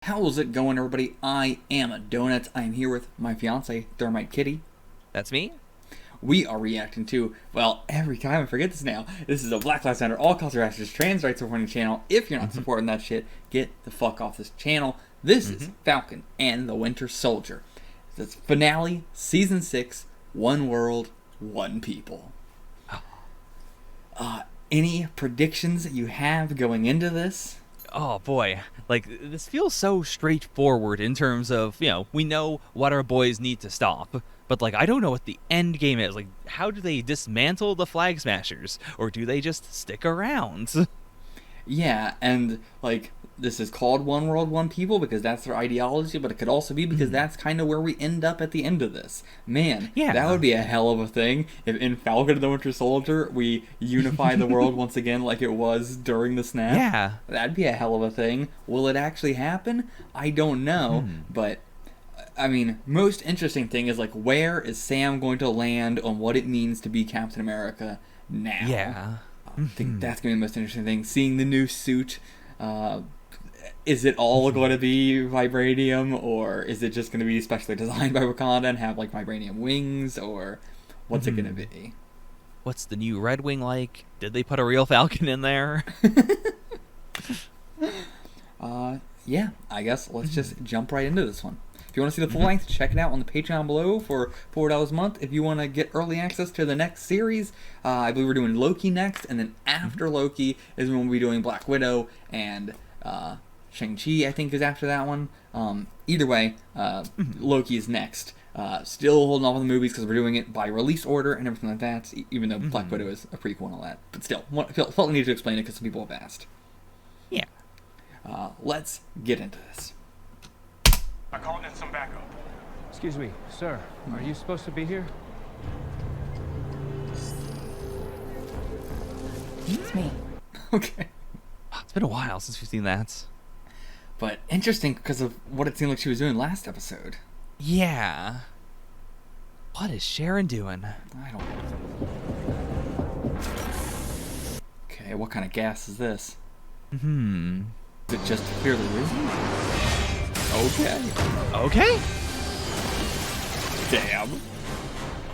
How's it going, everybody? I am Donuts. I am here with my fiance, Thermite Kitty. That's me. We are reacting to, well, every time I forget this now, this is a Black Lives Matter, all culture actors, trans rights supporting channel. If you're not supporting that shit, get the fuck off this channel. This is Falcon and the Winter Soldier. It's finale, season 6, One World, One People. Any predictions that you have going into this? Oh boy, like this feels so straightforward in terms of, we know what our boys need to stop, but like I don't know what the end game is. Like, how do they dismantle the Flag Smashers, or do they just stick around? Yeah, and like this is called One World, One People because that's their ideology, but it could also be because that's kind of where we end up at the end of this. Man, Yeah. that would be a hell of a thing if in Falcon and the Winter Soldier we unify the world once again like it was during the snap. Yeah. That'd be a hell of a thing. Will it actually happen? I don't know, but I mean, most interesting thing is like where is Sam going to land on what it means to be Captain America now? Yeah. I think that's going to be the most interesting thing. Seeing the new suit. Is it all going to be vibranium, or is it just going to be specially designed by Wakanda and have like vibranium wings, or what's it going to be? What's the new Red Wing like? Did they put a real Falcon in there? Yeah, I guess let's just jump right into this one. If you want to see the full length, check it out on the Patreon below for $4 a month. If you want to get early access to the next series, I believe we're doing Loki next, and then after Loki is when we'll be doing Black Widow and Shang-Chi, I think, is after that one. Either way, Loki is next. Still holding off on the movies because we're doing it by release order and everything like that, even though Black Widow is a prequel and all that. But still, felt the need to explain it because some people have asked. Yeah. Let's get into this. I called in some backup. Excuse me, sir. Are you supposed to be here? It's me. Okay. It's been a while since we've seen that. But interesting because of what it seemed like she was doing last episode. Yeah. What is Sharon doing? I don't know. Okay, what kind of gas is this? Is it just clearly risen? Okay. Okay. Damn.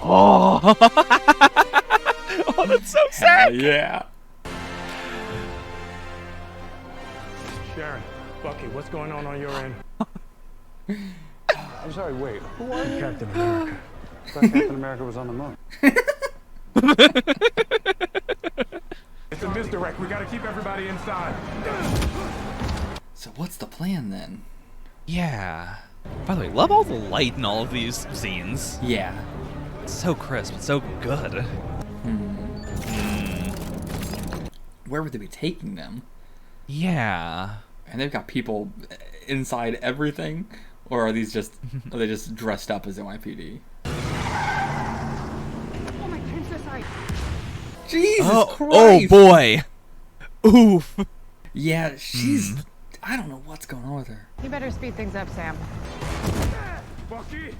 Oh. Oh, that's so sad. Yeah. Sharon, Bucky, what's going on your end? I'm sorry, wait. Who are you? Captain America. I thought Captain America was on the moon. It's a misdirect. We gotta keep everybody inside. So what's the plan then? Yeah. By the way, love all the light in all of these scenes. Yeah. It's so crisp. It's so good. Where would they be taking them? Yeah. And they've got people inside everything? Or are these just are they just dressed up as NYPD? Oh, my princess, Jesus Oh Christ! boy. Oof. Yeah, she's I don't know what's going on with her. You better speed things up, Sam. Bucky!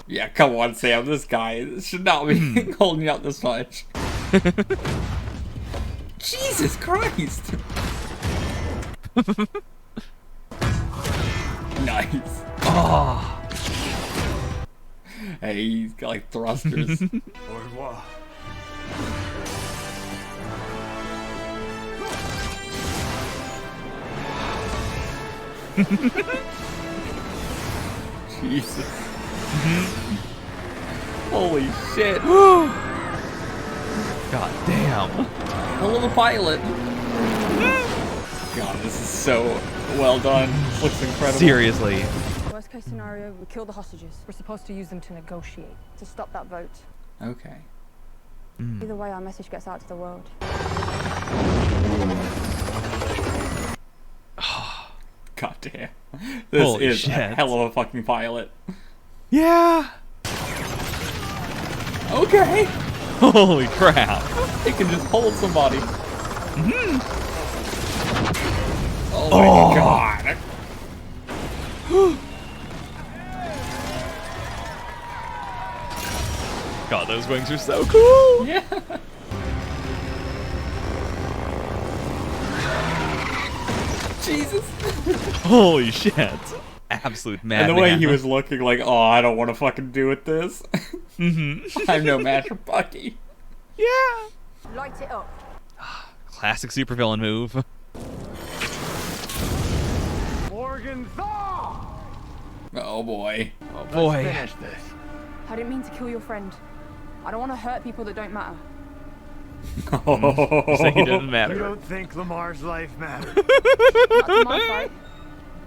Yeah, come on, Sam. This guy should not be holding you out this much. Jesus Christ! Nice. Oh. Hey, he's got like thrusters. Au revoir. Jesus. Holy shit. God damn. Hell of a pilot. God, this is so well done. This looks incredible. Seriously. Worst case scenario, we kill the hostages. We're supposed to use them to negotiate, to stop that vote. Okay. Either way, our message gets out to the world. God damn. This Holy is shit. a hell of a fucking pilot. Yeah. Okay. Holy crap. It can just hold somebody. Oh my god. God, those wings are so cool. Yeah. Jesus. Holy shit. Absolute And madman. the way he was looking like, oh, I don't want to fucking do with this. I'm no match for Bucky. Yeah. Light it up. Classic supervillain move. Morgan Thaw! Oh boy. Oh boy. Finish this. I didn't mean to kill your friend. I don't want to hurt people that don't matter. You say he doesn't You matter. don't think Lamar's life matters? That's my fight.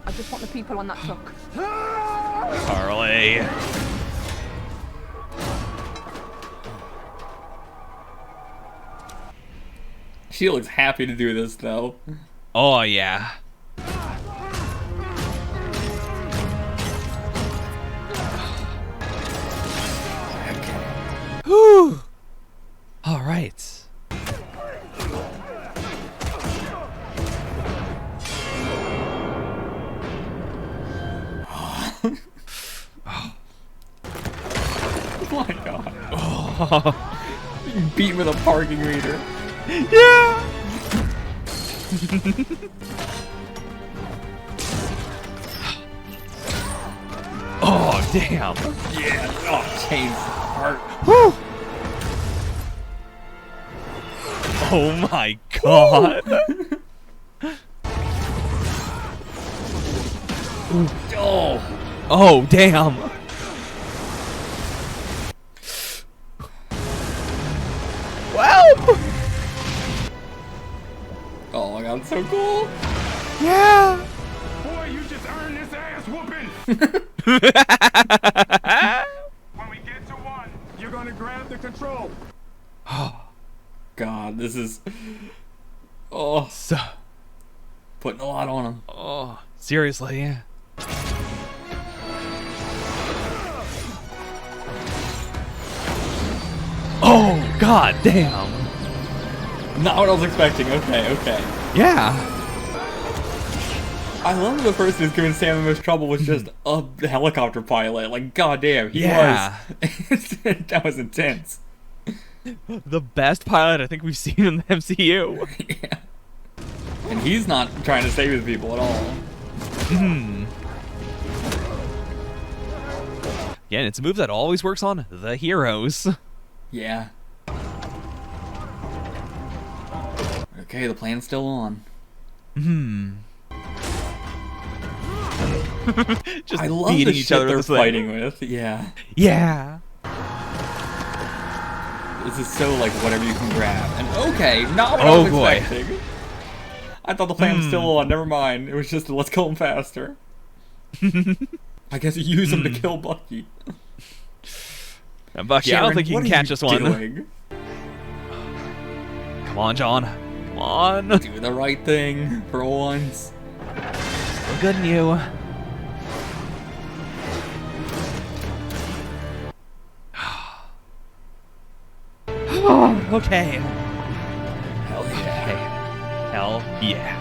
I just want the people on that truck. Harley. She looks happy to do this though. Oh yeah. Whew. All right. Oh my god. Beat with a parking meter. Yeah. Oh damn. Yeah. Oh, chains heart. Whew. Oh my god. Oh. Oh damn. Well. Oh my god, so cool. Yeah. Boy, you just earned this ass whooping! When we get to 1, you're gonna grab the control. God, this is. Oh, So. putting a lot on him. Oh, seriously. Oh god damn. Not what I was expecting. Okay, okay. Yeah. I love the person who's giving Sam the most trouble was just a helicopter pilot. Like, goddamn, he Yeah. was. That was intense. The best pilot I think we've seen in the MCU. Yeah. And he's not trying to save his people at all. Again, it's a move that always works on the heroes. Yeah. Okay, the plan's still on. Just I love beating the each shit other they're with this thing. fighting with. Yeah. Yeah. This is so like whatever you can grab. And okay, not what I Oh, was boy. expecting. I thought the plan was still on. Never mind. It was just let's kill him faster. I guess you use him to kill Bucky. And Bucky, I don't Sharon, think you what can are catch this one. doing? Come on, John. Come on. Do the right thing for once. We're good in you. Okay. Hell yeah. Okay. Hell yeah.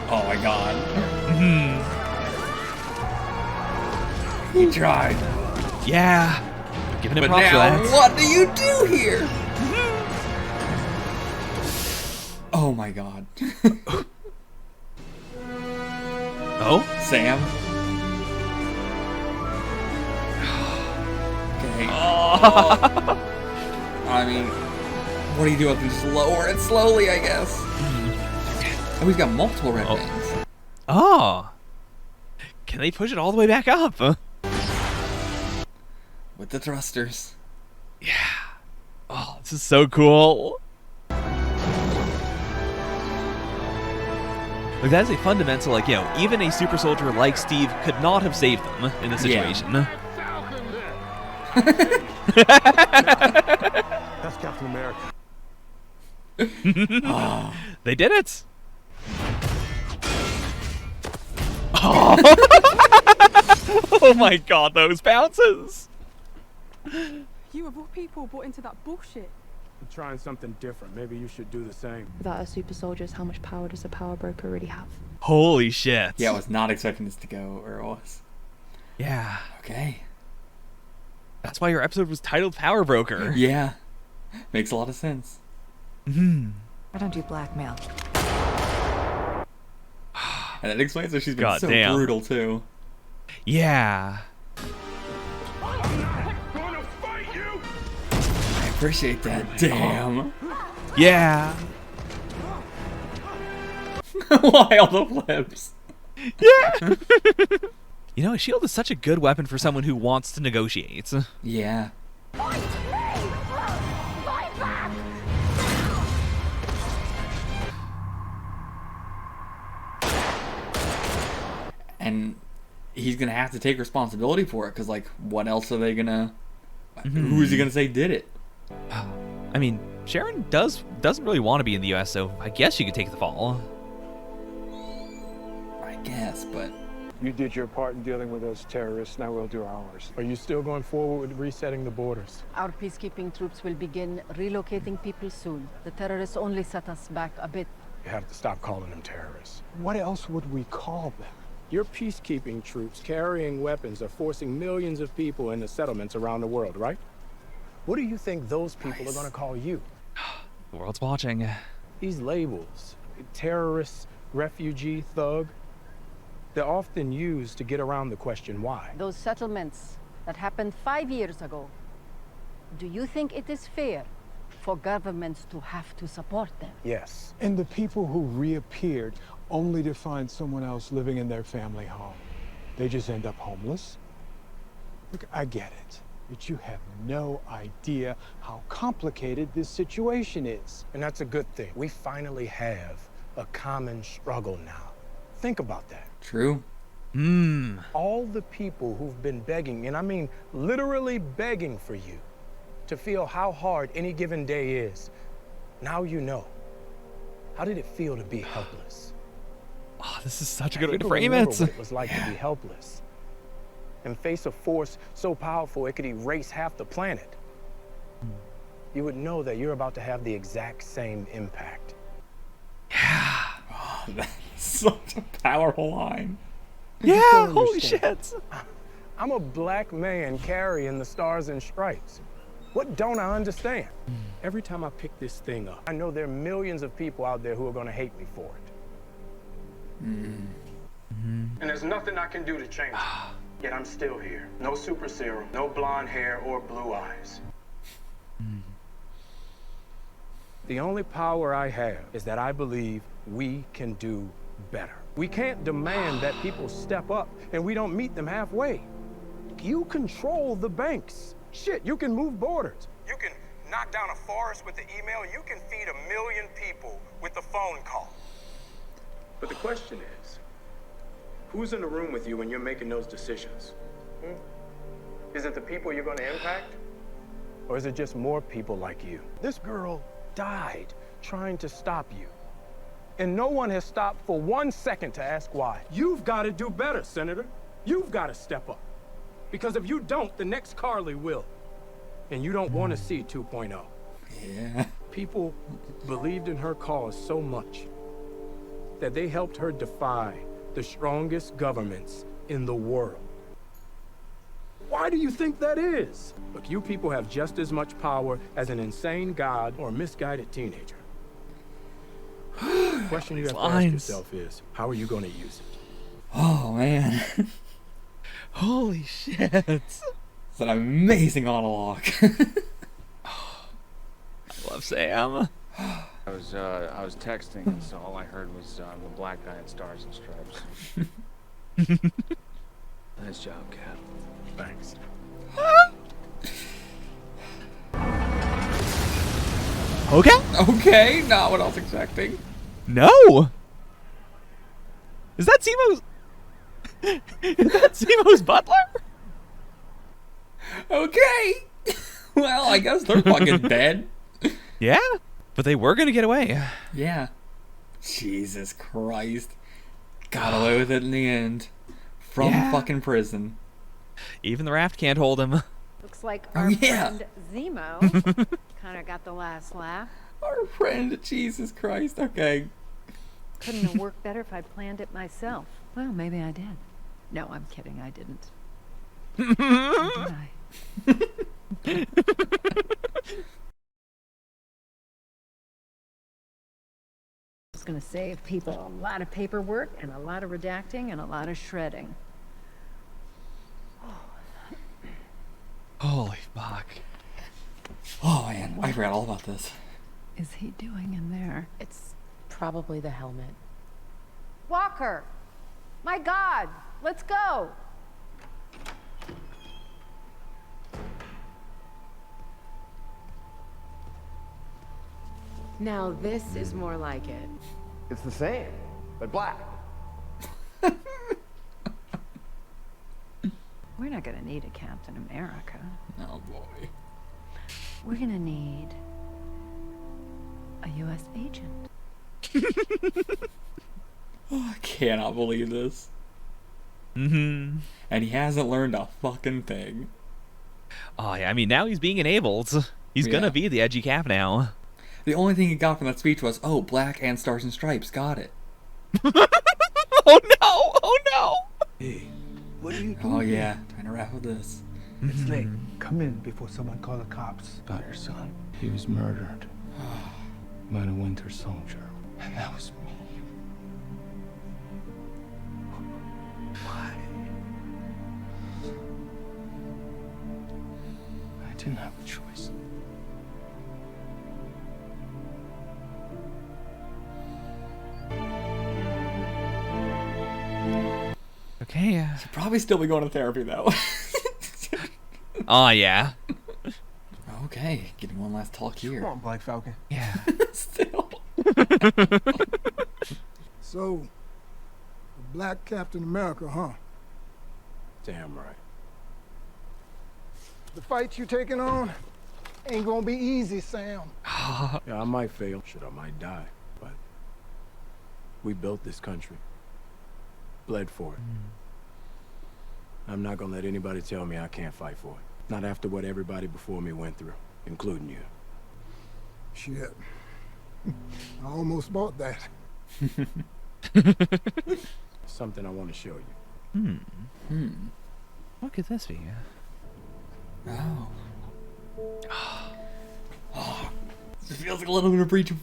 Oh my god. He tried. Yeah. Giving him But props for now, that. what do you do here? Oh my god. Oh? Sam? Okay. I mean, what do you do if you just lower it slowly, I guess? Oh, he's got multiple red things. Oh. Can they push it all the way back up? With the thrusters. Yeah. Oh, this is so cool. Like, that is a fundamental, like, you know, even a super soldier like Steve could not have saved them in this Yeah. situation. That's Captain America. They did it. Oh. Oh my god, those bounces. You of all people bought into that bullshit. I'm trying something different. Maybe you should do the same. Without our super soldiers, how much power does a power broker really have? Holy shit. Yeah, I was not expecting this to go where it was. Yeah. Okay. That's why your episode was titled Power Broker. Yeah. Makes a lot of sense. I don't do blackmail. And that explains why she's been God so damn. brutal too. Yeah. I'm not gonna fight you! I appreciate that. Damn. Yeah. Why all the flips? Yeah. You know, a shield is such a good weapon for someone who wants to negotiate. Yeah. And he's gonna have to take responsibility for it, because like, what else are they gonna? Who is he gonna say did it? I mean, Sharon doesn't really want to be in the U.S., so I guess she could take the fall. I guess, but You did your part in dealing with those terrorists, now we'll do ours. Are you still going forward with resetting the borders? Our peacekeeping troops will begin relocating people soon. The terrorists only set us back a bit. You have to stop calling them terrorists. What else would we call them? Your peacekeeping troops carrying weapons are forcing millions of people into settlements around the world, right? What do you think those people are going to call you? The world's watching. These labels, terrorist, refugee, thug, they're often used to get around the question why. Those settlements that happened 5 years ago, do you think it is fair for governments to have to support them? Yes. And the people who reappeared only to find someone else living in their family home. They just end up homeless. Look, I get it, but you have no idea how complicated this situation is. And that's a good thing. We finally have a common struggle now. Think about that. true. All the people who've been begging, and I mean literally begging for you, to feel how hard any given day is. Now you know. How did it feel to be helpless? Oh, this is such a good way to People frame remember it. what it was like to be helpless and face a force so powerful it could erase half the planet. You would know that you're about to have the exact same impact. That's such a powerful line. Yeah, don't holy understand. shit. I'm a black man carrying the stars and stripes. What don't I understand? Every time I pick this thing up, I know there are millions of people out there who are going to hate me for it. And there's nothing I can do to change it. Yet I'm still here. No super serum, no blonde hair or blue eyes. The only power I have is that I believe we can do better. We can't demand that people step up and we don't meet them halfway. You control the banks. Shit, you can move borders. You can knock down a forest with the email. You can feed 1 million people with the phone call. But the question is, who's in the room with you when you're making those decisions? Is it the people you're going to impact? Or is it just more people like you? This girl died trying to stop you. And no one has stopped for 1 second to ask why. You've got to do better, Senator. You've got to step up. Because if you don't, the next Carly will. And you don't want to see 2.0. Yeah. People believed in her cause so much that they helped her defy the strongest governments in the world. Why do you think that is? Look, you people have just as much power as an insane god or a misguided teenager. The question you have to ask Lines. yourself is, how are you going to use it? Oh man. Holy shit. It's an amazing monologue. I love Sam. I was texting, and so all I heard was the black guy in Stars and Stripes. Nice job, Cap. Thanks. Okay. Okay, not what I was expecting. No. Is that Zemo's? Is that Zemo's butler? Okay. Well, I guess they're fucking dead. Yeah, but they were gonna get away. Yeah. Jesus Christ. Got away with it in the end. From Yeah. fucking prison. Even the raft can't hold him. Looks like Oh, our yeah. friend Zemo kind of got the last laugh. Our friend, Jesus Christ. Okay. Couldn't have worked better if I'd planned it myself. Well, maybe I did. No, I'm kidding. I didn't. Or did I? gonna save people a lot of paperwork and a lot of redacting and a lot of shredding. Holy fuck. Oh man, I forgot all about this. Is he doing in there? It's probably the helmet. Walker! My God! Let's go! Now this is more like it. It's the same, but black. We're not gonna need a Captain America. Oh boy. We're gonna need a U.S. agent. Oh, I cannot believe this. Mm-hmm. And he hasn't learned a fucking thing. Oh, yeah, I mean, now he's being enabled. He's Yeah. gonna be the edgy Cap now. The only thing he got from that speech was, oh, black and stars and stripes, got it. Oh no! Oh no! Hey, what are you doing? Oh yeah, trying to wrap with this. It's late. Come in before someone call the cops. About your son. He was murdered by the Winter Soldier. And that was me. Why? I didn't have a choice. Okay. Should probably still be going to therapy though. Oh, yeah. Okay, getting one last talk here. Come on, Black Falcon. Yeah. Still. So, Black Captain America, huh? Damn right. The fight you taking on ain't gonna be easy, Sam. Yeah, I might fail. Shit, I might die. But we built this country. Bled for it. I'm not gonna let anybody tell me I can't fight for it. Not after what everybody before me went through, including you. Shit. I almost bought that. Something I want to show you. What could this be? Oh. Oh. It feels like a little bit of breach of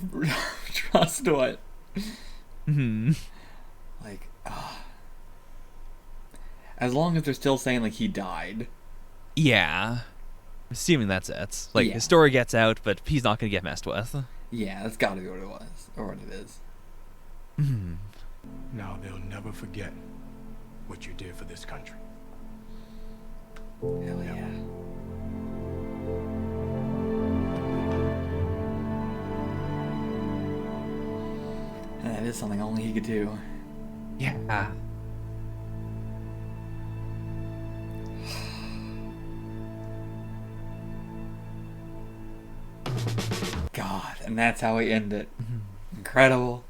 trust, what? Hmm. Like, as long as they're still saying, like, he died. Yeah. Assuming that's it. Like, Yeah. his story gets out, but he's not gonna get messed with. Yeah, that's gotta be what it was. Or what it is. Now they'll never forget what you did for this country. Hell yeah. And that is something only he could do. Yeah. God, and that's how we end it. Incredible.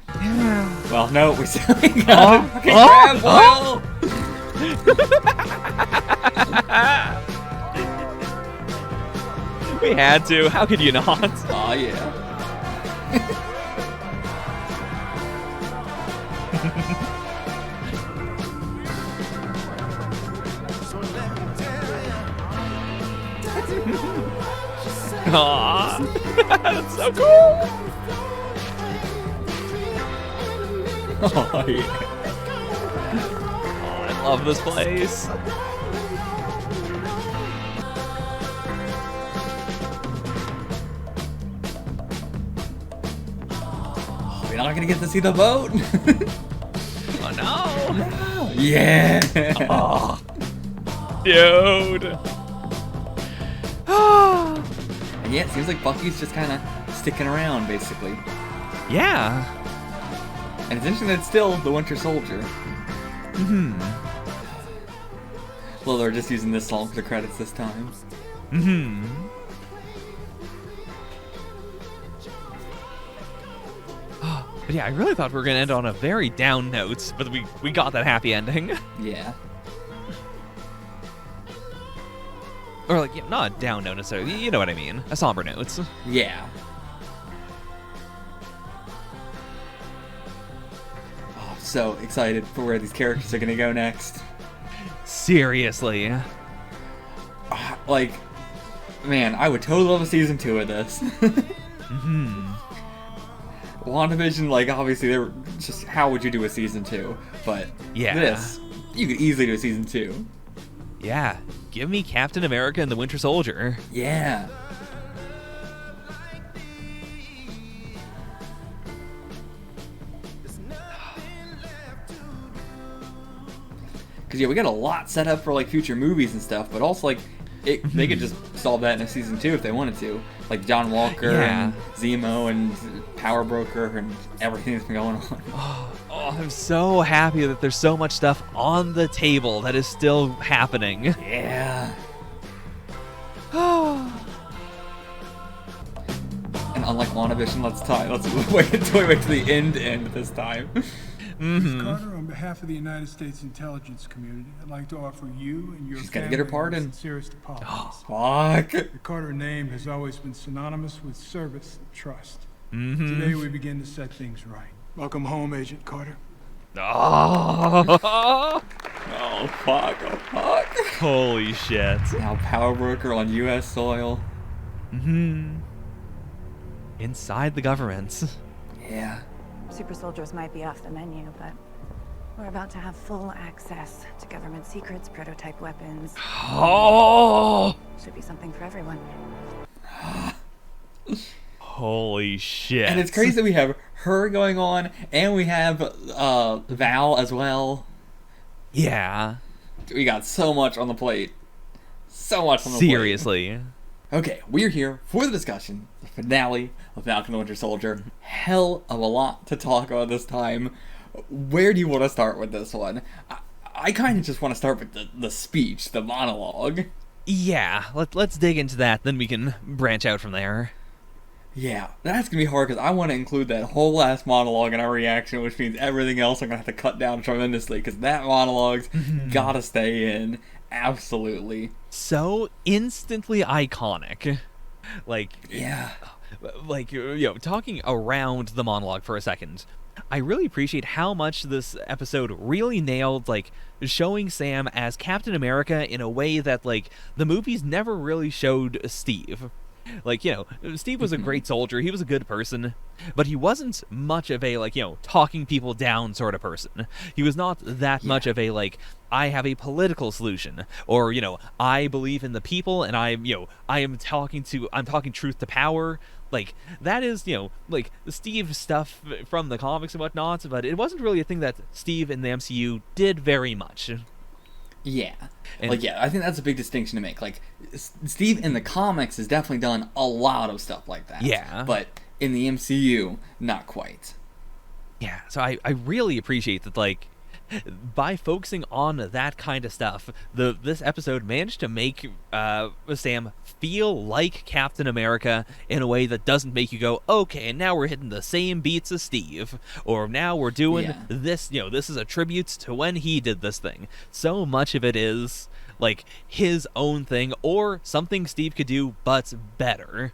Yeah. Well, no, we still ain't got a fucking crab boil. We had to. How could you not? Oh yeah. Aww. That's so cool. Oh yeah. Oh, I love this place. We're not gonna get to see the boat. Oh no. Yeah. Oh. Dude. And yeah, it seems like Bucky's just kind of sticking around, basically. Yeah. And it's interesting that it's still the Winter Soldier. Well, they're just using this song for the credits this time. But yeah, I really thought we were gonna end on a very down note, but we got that happy ending. Yeah. Or like, yeah, not a down note necessarily. You know what I mean? A somber note. Yeah. Oh, I'm so excited for where these characters are gonna go next. Seriously. Like, man, I would totally love a season 2 of this. WandaVision, like, obviously, they were just, how would you do a season 2? But this, you could easily do a season 2. Yeah, give me Captain America and the Winter Soldier. Yeah. Because, yeah, we got a lot set up for, like, future movies and stuff, but also, like, they could just solve that in a season 2 if they wanted to. Like John Walker and Zemo and Power Broker and everything that's been going on. Oh, I'm so happy that there's so much stuff on the table that is still happening. Yeah. And unlike WandaVision, let's wait until we wait to the end this time. Ms. Carter, on behalf of the United States intelligence community, I'd like to offer you and your She's gotta family get her pardon. our sincerest apologies. Fuck. The Carter name has always been synonymous with service and trust. Today we begin to set things right. Welcome home, Agent Carter. Oh, oh fuck! Oh fuck! Holy shit! Now Power Broker on U.S. soil. Inside the government. Yeah. Super soldiers might be off the menu, but we're about to have full access to government secrets, prototype weapons. Oh! Should be something for everyone. Holy shit. And it's crazy that we have her going on, and we have Val as well. Yeah. We got so much on the plate. So much on the plate. Seriously. Okay, we're here for the discussion, the finale of Falcon the Winter Soldier. Hell of a lot to talk about this time. Where do you want to start with this one? I kind of just want to start with the speech, the monologue. Yeah, let's dig into that, then we can branch out from there. Yeah, that's going to be hard because I want to include that whole last monologue in our reaction, which means everything else I'm going to have to cut down tremendously because that monologue's got to stay in. Absolutely. So instantly iconic. Like, yeah. Like, you know, talking around the monologue for a second, I really appreciate how much this episode really nailed, like, showing Sam as Captain America in a way that, like, the movies never really showed Steve. Like, you know, Steve was a great soldier, he was a good person, but he wasn't much of a, like, you know, talking people down sort of person. He was not that much of a, like, I have a political solution, or, you know, I believe in the people, and I'm talking truth to power. Like, that is, you know, like, Steve stuff from the comics and whatnot, but it wasn't really a thing that Steve in the MCU did very much. Yeah. Like, yeah, I think that's a big distinction to make. Like, Steve in the comics has definitely done a lot of stuff like that. Yeah. But in the MCU, not quite. Yeah, so I really appreciate that, like, by focusing on that kind of stuff, this episode managed to make Sam feel like Captain America in a way that doesn't make you go, okay, now we're hitting the same beats as Steve, or now we're doing this, you know, this is a tribute to when he did this thing. So much of it is, like, his own thing, or something Steve could do, but better.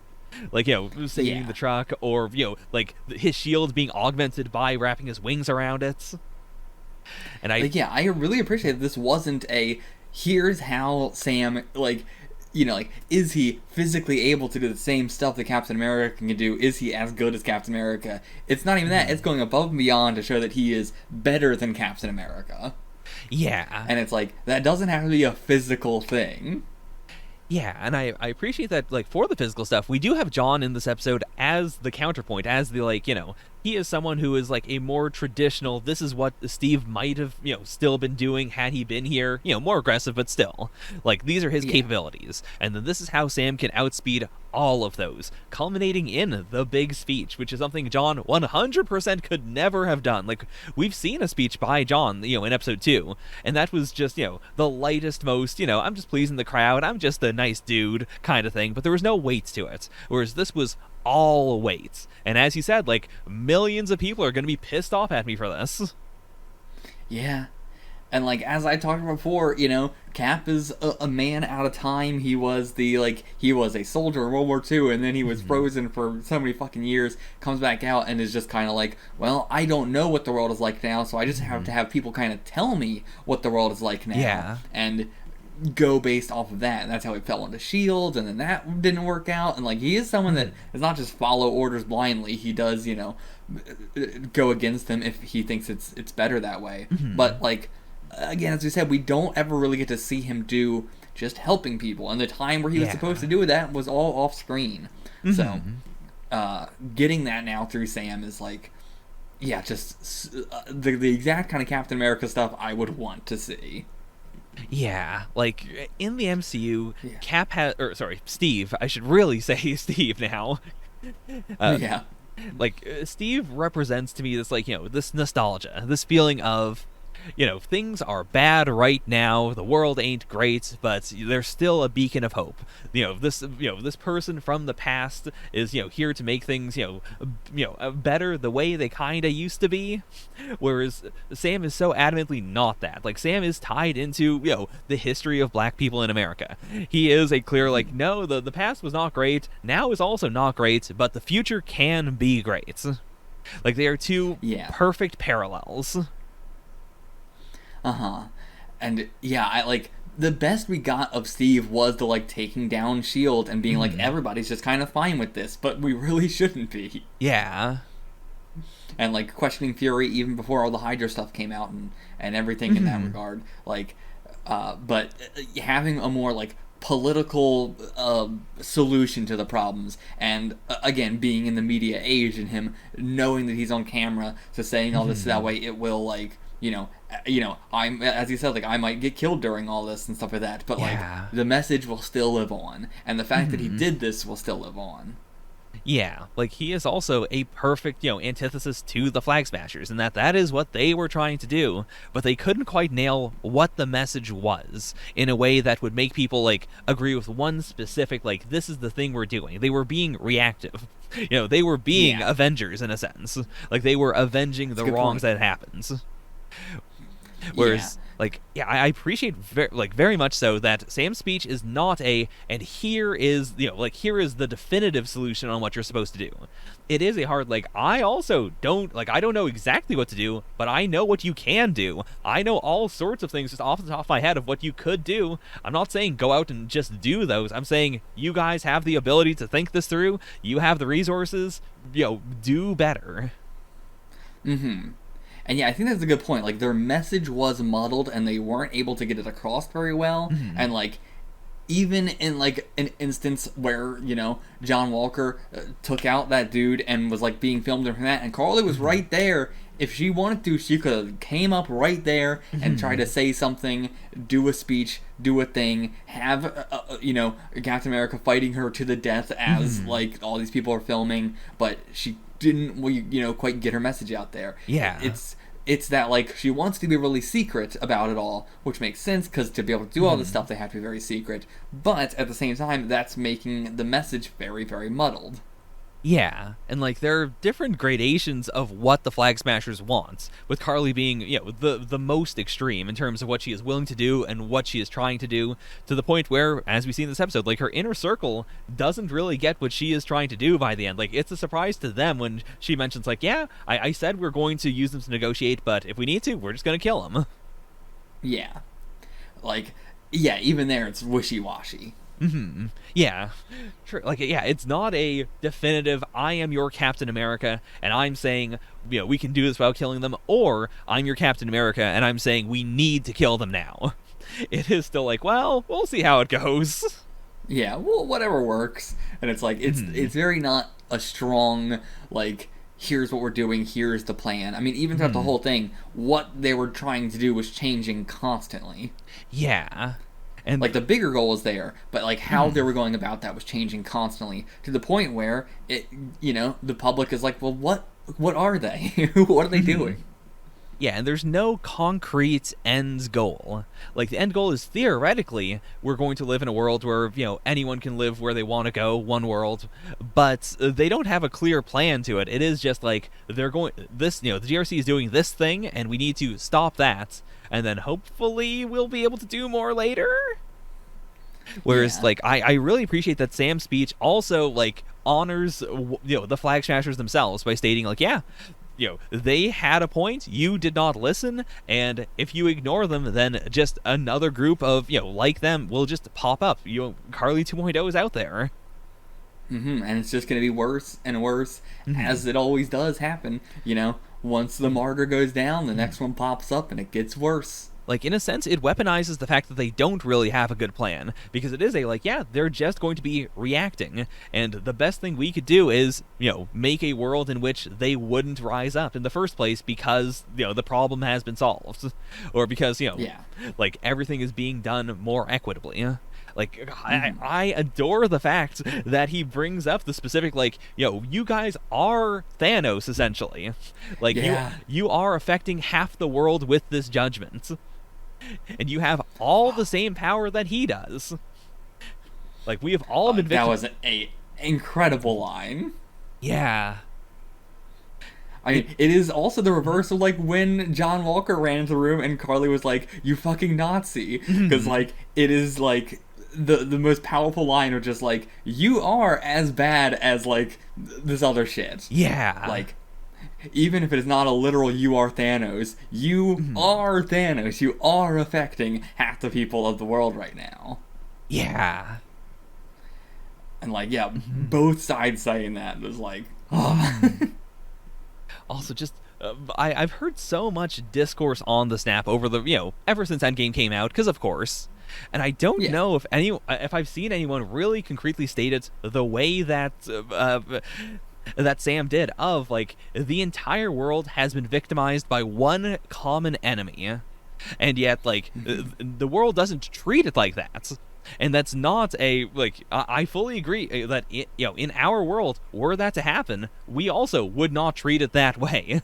Like, you know, saving the truck, or, you know, like, his shield being augmented by wrapping his wings around it. And I really appreciate that this wasn't a here's how Sam, like, you know, like, is he physically able to do the same stuff that Captain America can do? Is he as good as Captain America? It's not even that. It's going above and beyond to show that he is better than Captain America. Yeah. And it's like, that doesn't have to be a physical thing. Yeah, and I appreciate that, like, for the physical stuff, we do have John in this episode as the counterpoint, as the, like, you know, he is someone who is, like, a more traditional, this is what Steve might have, you know, still been doing had he been here, you know, more aggressive, but still. Like, these are his capabilities. And then this is how Sam can outspeed all of those, culminating in the big speech, which is something John 100% could never have done. Like, we've seen a speech by John, you know, in episode 2, and that was just, you know, the lightest, most, you know, I'm just pleasing the crowd, I'm just a nice dude kind of thing, but there was no weight to it. Whereas this was all weight. And as he said, like, millions of people are going to be pissed off at me for this. Yeah. And, like, as I talked about before, you know, Cap is a man out of time. He was he was a soldier in World War II, and then he was frozen for so many fucking years, comes back out, and is just kind of like, well, I don't know what the world is like now, so I just have to have people kind of tell me what the world is like now. Yeah. And go based off of that, and that's how he fell into shields, and then that didn't work out. And like, he is someone that does not just follow orders blindly. He does, you know, go against them if he thinks it's better that way. But like, again, as we said, we don't ever really get to see him do just helping people, and the time where he was supposed to do that was all off screen. So getting that now through Sam is like, yeah, just the exact kind of Captain America stuff I would want to see. Yeah, like in the MCU, Cap has, or sorry, Steve. I should really say Steve now. Yeah, like Steve represents to me this, like, you know, this nostalgia, this feeling of, you know, things are bad right now, the world ain't great, but there's still a beacon of hope. You know, this person from the past is, you know, here to make things, better the way they kind of used to be. Whereas Sam is so adamantly not that. Like, Sam is tied into, you know, the history of black people in America. He is a clear, like, no, the past was not great, now is also not great, but the future can be great. Like, they are two perfect parallels. And yeah, I like, the best we got of Steve was the like taking down S.H.I.E.L.D. and being like, everybody's just kind of fine with this, but we really shouldn't be. Yeah. And like questioning Fury even before all the Hydra stuff came out and everything in that regard. Like, but having a more like political solution to the problems, and again, being in the media age and him knowing that he's on camera, so saying all this that way, it will like, you know, I'm, as you said, like, I might get killed during all this and stuff like that, but like, the message will still live on, and the fact that he did this will still live on. Yeah, like, he is also a perfect, you know, antithesis to the Flag Smashers, and that is what they were trying to do, but they couldn't quite nail what the message was in a way that would make people, like, agree with one specific, like, this is the thing we're doing. They were being reactive. You know, they were being Avengers, in a sense. Like, they were avenging the wrongs that happens. Whereas, I appreciate very much so that Sam's speech is not and here is, you know, like, here is the definitive solution on what you're supposed to do. It is a hard, like, I also don't, like, I don't know exactly what to do, but I know what you can do. I know all sorts of things just off the top of my head of what you could do. I'm not saying go out and just do those. I'm saying you guys have the ability to think this through. You have the resources. You know, do better. And yeah, I think that's a good point. Like, their message was muddled, and they weren't able to get it across very well. And like, even in like an instance where, you know, John Walker took out that dude and was like being filmed from that, and Carly was right there. If she wanted to, she could have came up right there and tried to say something, do a speech, do a thing, have you know, Captain America fighting her to the death as like all these people are filming, but she didn't, you know, quite get her message out there. It's that, like, she wants to be really secret about it all, which makes sense, because to be able to do all this stuff, they have to be very secret. But at the same time, that's making the message very, very muddled. Yeah, and like, there are different gradations of what the Flag Smashers want, with Carly being, you know, the most extreme in terms of what she is willing to do and what she is trying to do, to the point where, as we see in this episode, like, her inner circle doesn't really get what she is trying to do by the end. Like, it's a surprise to them when she mentions, like, yeah, I said we're going to use them to negotiate, but if we need to, we're just going to kill them. Yeah. Like, yeah, even there, it's wishy-washy. Yeah, true. Like, yeah, it's not a definitive, I am your Captain America, and I'm saying, you know, we can do this without killing them, or I'm your Captain America, and I'm saying we need to kill them now. It is still like, well, we'll see how it goes. Yeah, well, whatever works. And it's like, it's very not a strong, like, here's what we're doing, here's the plan. I mean, even throughout the whole thing, what they were trying to do was changing constantly. Yeah. And like, the bigger goal was there, but like how they were going about that was changing constantly, to the point where it, you know, the public is like, well, what are they? What are they doing? Yeah, and there's no concrete end goal. Like, the end goal is, theoretically, we're going to live in a world where, you know, anyone can live where they want to go, one world, but they don't have a clear plan to it. It is just like, they're going, this, you know, the GRC is doing this thing, and we need to stop that, and then hopefully we'll be able to do more later. Whereas, like, I really appreciate that Sam's speech also, like, honors, you know, the Flag Smashers themselves by stating, like, yeah, they had a point, you did not listen, and if you ignore them, then just another group of, like them will just pop up. Carly 2.0 is out there. And it's just going to be worse and worse, as it always does happen. Once the martyr goes down, the next one pops up, and it gets worse. Like, in a sense, it weaponizes the fact that they don't really have a good plan, because it is they're just going to be reacting, and the best thing we could do is, make a world in which they wouldn't rise up in the first place because, the problem has been solved, or because, everything is being done more equitably. I adore the fact that he brings up the specific, you guys are Thanos, essentially. You are affecting half the world with this judgment. And you have all the same power that he does. We have all been That was an incredible line. Yeah. I mean, it is also the reverse of, when John Walker ran into the room and Carly was like, "You fucking Nazi." Because, it is, the most powerful line of just, you are as bad as, this other shit. Yeah. Even if it is not a literal "you are Thanos," you are Thanos. You are affecting half the people of the world right now. Yeah. And both sides saying that was Also, just I've heard so much discourse on the Snap over the ever since Endgame came out, because of course, and I don't know if I've seen anyone really concretely state it the way that that Sam did, of the entire world has been victimized by one common enemy, and yet the world doesn't treat it like that. And that's not I fully agree that in our world, were that to happen, we also would not treat it that way.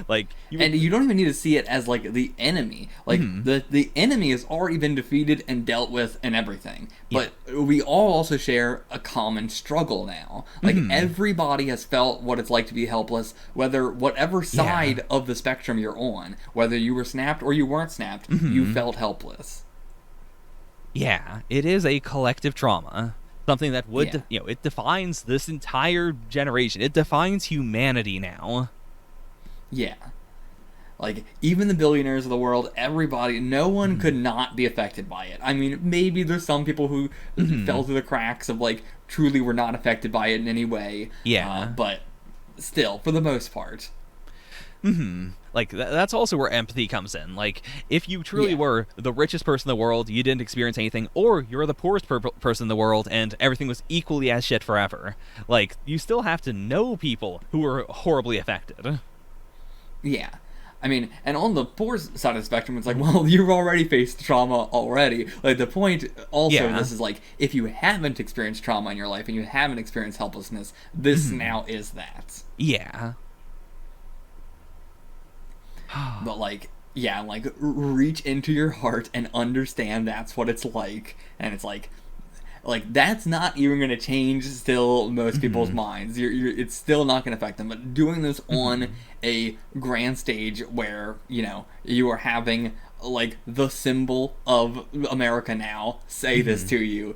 And you don't even need to see it as the enemy. The enemy has already been defeated and dealt with and everything. But we all also share a common struggle now. Everybody has felt what it's like to be helpless, whatever side of the spectrum you're on, whether you were snapped or you weren't snapped, you felt helpless. Yeah, it is a collective trauma. Something that would it defines this entire generation. It defines humanity now. Yeah. Even the billionaires of the world, everybody, no one could not be affected by it. I mean, maybe there's some people who fell through the cracks of, truly were not affected by it in any way. Yeah. But still, for the most part. That's also where empathy comes in. If you truly were the richest person in the world, you didn't experience anything, or you're the poorest person in the world, and everything was equally as shit forever. You still have to know people who were horribly affected. Yeah. I mean, and on the poor side of the spectrum, it's well, you've already faced trauma already. The point also of this is, if you haven't experienced trauma in your life and you haven't experienced helplessness, this now is that. Yeah. But, reach into your heart and understand that's what it's like. And it's that's not even going to change still most people's minds. It's still not going to affect them. But doing this on a grand stage where, you are having, the symbol of America now say this to you,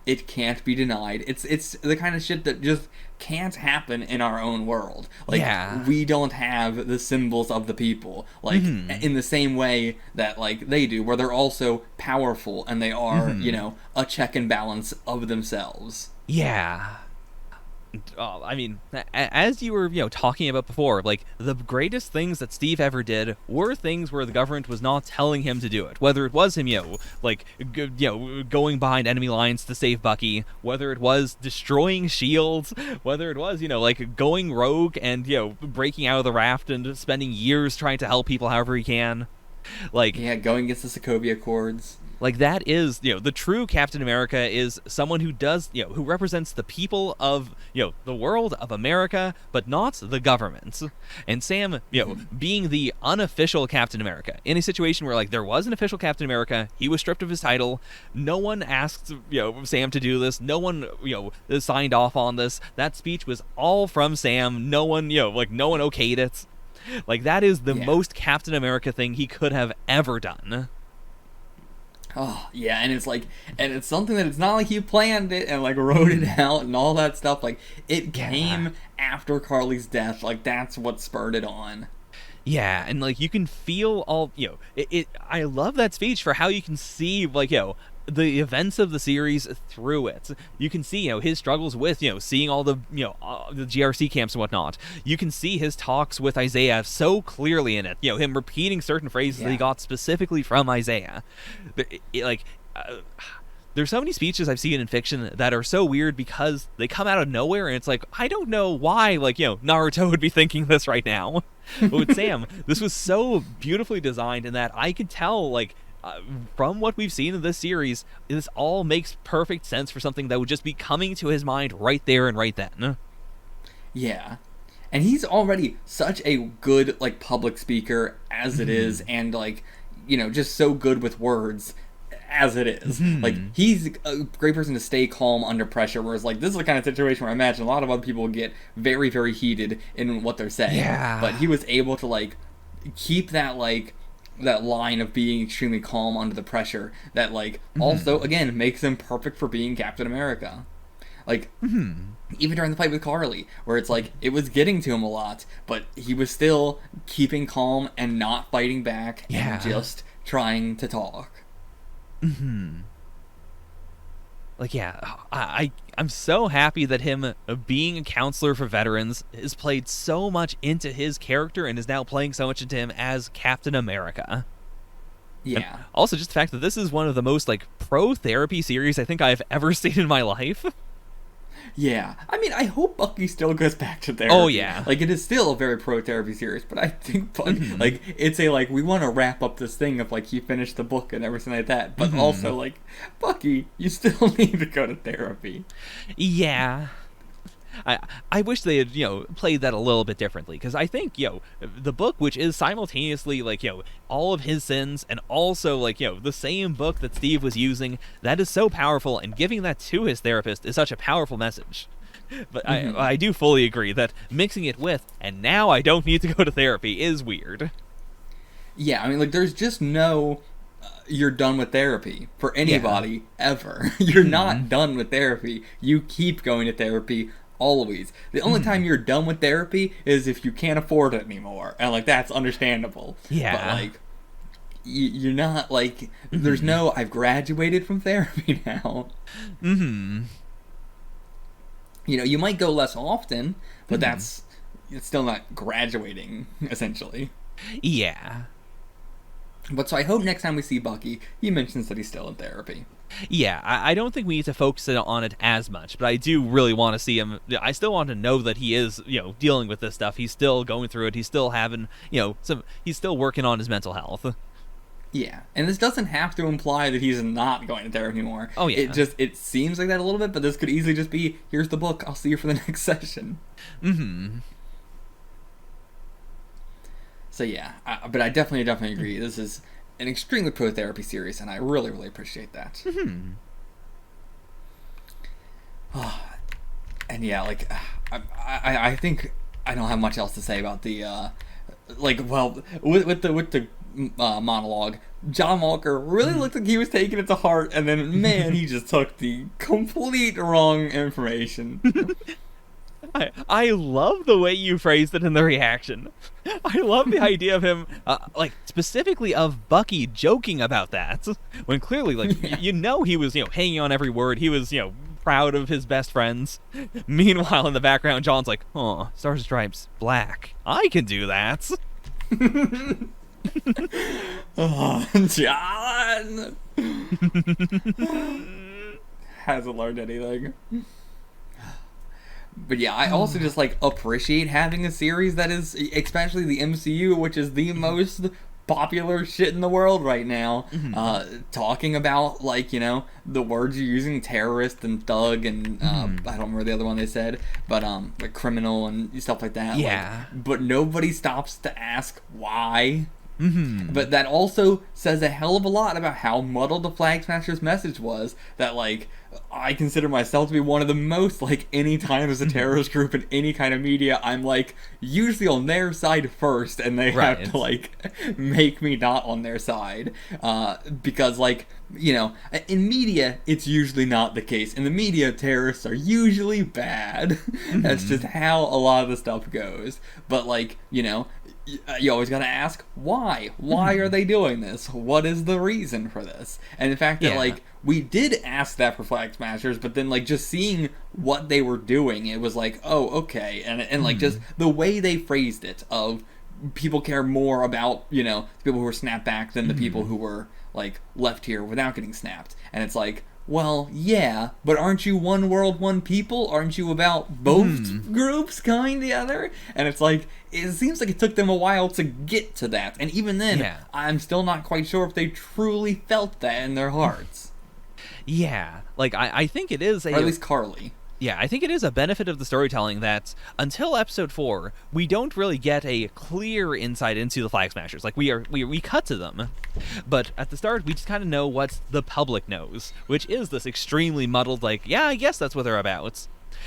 it can't be denied. It's the kind of shit that just can't happen in our own world. We don't have the symbols of the people, in the same way that, they do, where they're also powerful and they are, a check and balance of themselves. Yeah. I mean, as you were, talking about before, the greatest things that Steve ever did were things where the government was not telling him to do it. Whether it was him, going behind enemy lines to save Bucky, whether it was destroying shields, whether it was, going rogue and, breaking out of the raft and spending years trying to help people however he can. Going against the Sokovia Accords. That is, the true Captain America is someone who does, who represents the people of, the world of America, but not the government. And Sam, being the unofficial Captain America, in a situation where, there was an official Captain America, he was stripped of his title, no one asked, Sam to do this, no one, signed off on this, that speech was all from Sam, no one, no one okayed it. That is the most Captain America thing he could have ever done. Oh, yeah, and it's like, and it's something that it's not like he planned it and like wrote it out and all that stuff. Like, it came after Carly's death. Like, that's what spurred it on. Yeah, and like you can feel all, I love that speech for how you can see, like, the events of the series through it. You can see, his struggles with, seeing all the, the GRC camps and whatnot. You can see his talks with Isaiah so clearly in it. Him repeating certain phrases that he got specifically from Isaiah. There's so many speeches I've seen in fiction that are so weird because they come out of nowhere, and it's like, I don't know why, Naruto would be thinking this right now. But with Sam, this was so beautifully designed in that I could tell, from what we've seen in this series, this all makes perfect sense for something that would just be coming to his mind right there and right then. Yeah. And he's already such a good, public speaker as it is, and, just so good with words as it is. He's a great person to stay calm under pressure, whereas, this is the kind of situation where I imagine a lot of other people get very, very heated in what they're saying. Yeah. But he was able to, keep that, that line of being extremely calm under the pressure that, also, again, makes him perfect for being Captain America. Even during the fight with Carly, where it's it was getting to him a lot, but he was still keeping calm and not fighting back and just trying to talk. I'm so happy that him being a counselor for veterans has played so much into his character and is now playing so much into him as Captain America. Yeah. And also, just the fact that this is one of the most pro-therapy series I think I've ever seen in my life. Yeah. I mean, I hope Bucky still goes back to therapy. Oh, yeah. It is still a very pro-therapy series, but I think, it's a, we want to wrap up this thing of, he finished the book and everything like that, but also, Bucky, you still need to go to therapy. Yeah. I wish they had, played that a little bit differently, because I think, the book, which is simultaneously, all of his sins, and also, the same book that Steve was using, that is so powerful, and giving that to his therapist is such a powerful message. But I do fully agree that mixing it with, and now I don't need to go to therapy, is weird. Yeah, I mean, there's just no... you're done with therapy for anybody, ever. You're not done with therapy. You keep going to therapy always. The only time you're done with therapy is if you can't afford it anymore, and that's understandable. Yeah. But you're not there's no I've graduated from therapy now. You might go less often, but it's still not graduating, essentially. Yeah. But so I hope next time we see Bucky, he mentions that he's still in therapy. Yeah, I don't think we need to focus on it as much, but I do really want to see him. I still want to know that he is, dealing with this stuff. He's still going through it. He's still having, he's still working on his mental health. Yeah, and this doesn't have to imply that he's not going to therapy anymore. Oh, yeah. It seems like that a little bit, but this could easily just be, here's the book, I'll see you for the next session. So yeah, but I definitely agree. This is an extremely pro-therapy series, and I really, really appreciate that. And yeah, I think I don't have much else to say about the, with the monologue. John Walker really looked like he was taking it to heart, and then, man, he just took the complete wrong information. I love the way you phrased it in the reaction. I love the idea of him, specifically of Bucky joking about that, when clearly, he was, hanging on every word. He was, proud of his best friends. Meanwhile, in the background, John's like, oh, Stars and Stripes, black. I can do that. Oh, John! Hasn't learned anything. But yeah, I also just appreciate having a series that is, especially the MCU, which is the most popular shit in the world right now, talking about the words you're using, terrorist and thug and I don't remember the other one they said, but criminal and stuff like that. Yeah. But nobody stops to ask why. But that also says a hell of a lot about how muddled the Flag Smashers message was, that, like, I consider myself to be one of the most, like, anytime there's a terrorist group in any kind of media, I'm, like, usually on their side first, and they have to, like, make me not on their side. Because, like, you know, in media, it's usually not the case. In the media, terrorists are usually bad. That's just how a lot of the stuff goes. But, like, you know, you always gotta ask, why? Why are they doing this? What is the reason for this? And the fact that, like, we did ask that for Flag Smashers, but then, like, just seeing what they were doing, it was like, oh, okay. And like, just the way they phrased it, of people care more about, you know, the people who were snapped back than the people who were, like, left here without getting snapped. And it's like, well, yeah, but aren't you one world, one people? Aren't you about both groups coming together? And it's like, it seems like it took them a while to get to that. And even then, I'm still not quite sure if they truly felt that in their hearts. Yeah, like, I think it is or at least Carly. Yeah, I think it is a benefit of the storytelling that until episode 4, we don't really get a clear insight into the Flag Smashers. Like, we cut to them, but at the start, we just kind of know what the public knows, which is this extremely muddled, like, yeah, I guess that's what they're about.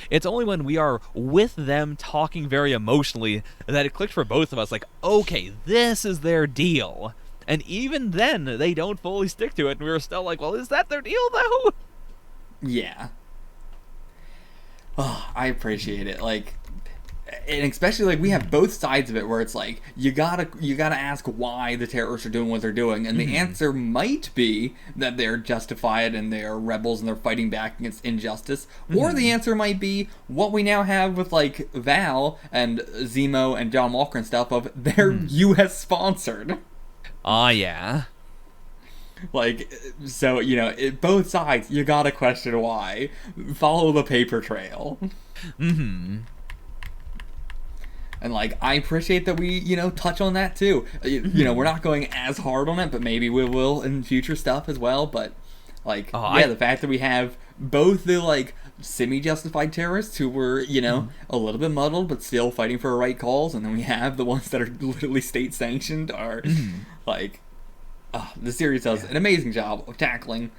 It's only when we are with them talking very emotionally that it clicked for both of us, like, okay, this is their deal. And even then, they don't fully stick to it, and we were still like, well, is that their deal, though? Yeah. Oh, I appreciate it. Like, and especially, like, we have both sides of it where it's like, you gotta ask why the terrorists are doing what they're doing, and the answer might be that they're justified and they're rebels and they're fighting back against injustice, or the answer might be what we now have with, like, Val and Zemo and John Walker and stuff, of they're U.S. sponsored. Ah, yeah. Like, so, you know, both sides, you gotta question why. Follow the paper trail. And, like, I appreciate that we, you know, touch on that, too. You know, we're not going as hard on it, but maybe we will in future stuff as well. But, like, the fact that we have both the, like, semi-justified terrorists who were, you know, a little bit muddled, but still fighting for right calls, and then we have the ones that are literally state-sanctioned, are, like... the series does an amazing job of tackling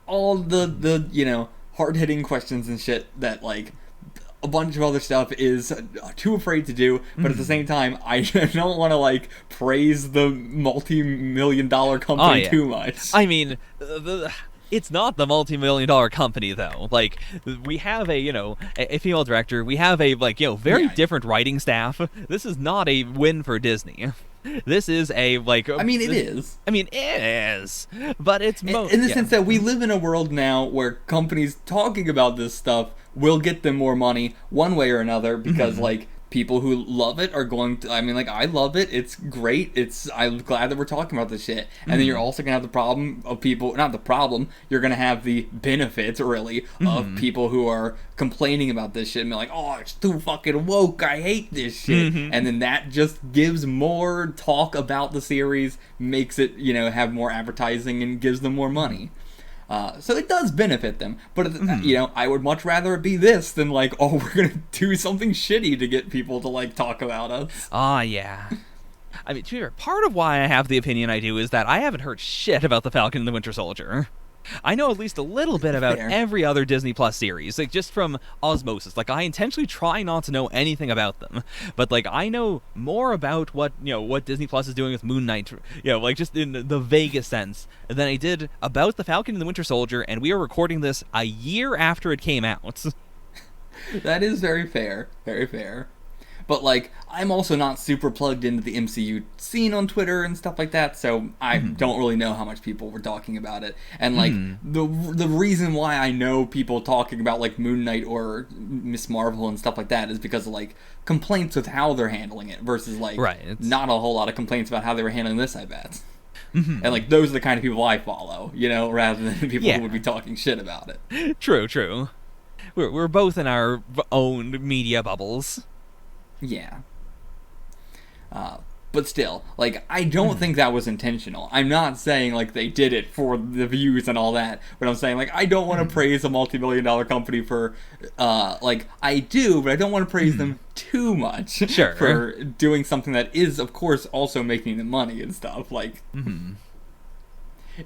all the you know, hard-hitting questions and shit that, like, a bunch of other stuff is too afraid to do, but at the same time, I don't want to, like, praise the multi-million-dollar company too much. I mean, it's not the multi-million-dollar company, though. Like, we have a, you know, a female director, we have a, like, you know, very different writing staff. This is not a win for Disney. This is a, like... I mean, it is. I mean, it is. But it's... in the sense that we live in a world now where companies talking about this stuff will get them more money one way or another, because, like, people who love it are going to... I mean, like, I love it. It's great. I'm glad that we're talking about this shit. And then you're also going to have the problem of people... Not the problem. You're going to have the benefits, really, of people who are complaining about this shit and be like, oh, it's too fucking woke. I hate this shit. And then that just gives more talk about the series, makes it, you know, have more advertising, and gives them more money. So it does benefit them, but you know, I would much rather it be this than, like, oh, we're gonna do something shitty to get people to, like, talk about us. Yeah. I mean, part of why I have the opinion I do is that I haven't heard shit about the Falcon and the Winter Soldier. I know at least a little bit about every other Disney Plus series, like, just from osmosis. Like, I intentionally try not to know anything about them, but, like, I know more about what, you know, what Disney Plus is doing with Moon Knight, you know, like, just in the vaguest sense, than I did about the Falcon and the Winter Soldier, and we are recording this a year after it came out. That is very fair. Very fair. But, like, I'm also not super plugged into the MCU scene on Twitter and stuff like that, so I don't really know how much people were talking about it. And, like, the reason why I know people talking about, like, Moon Knight or Miss Marvel and stuff like that is because of, like, complaints with how they're handling it versus, like, not a whole lot of complaints about how they were handling this, I bet. And, like, those are the kind of people I follow, you know, rather than people who would be talking shit about it. True. We're both in our own media bubbles. Yeah. But still, like, I don't think that was intentional. I'm not saying, like, they did it for the views and all that, but I'm saying, like, I don't want to praise a multi-million-dollar company for, like, I do, but I don't want to praise them too much for doing something that is, of course, also making them money and stuff. Like,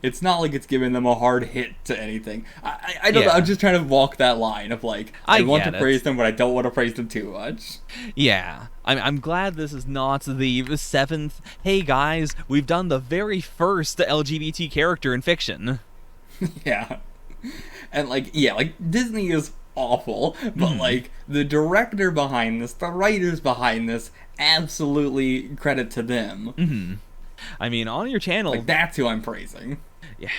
it's not like it's giving them a hard hit to anything. I don't know, I'm just trying to walk that line of, like, I want to praise them, but I don't want to praise them too much. Yeah. I'm glad this is not the 7th, hey guys, we've done the very first LGBT character in fiction. Yeah. And, like, yeah, like, Disney is awful, but, like, the director behind this, the writers behind this, absolutely credit to them. I mean, on your channel... Like, that's who I'm praising. Yeah.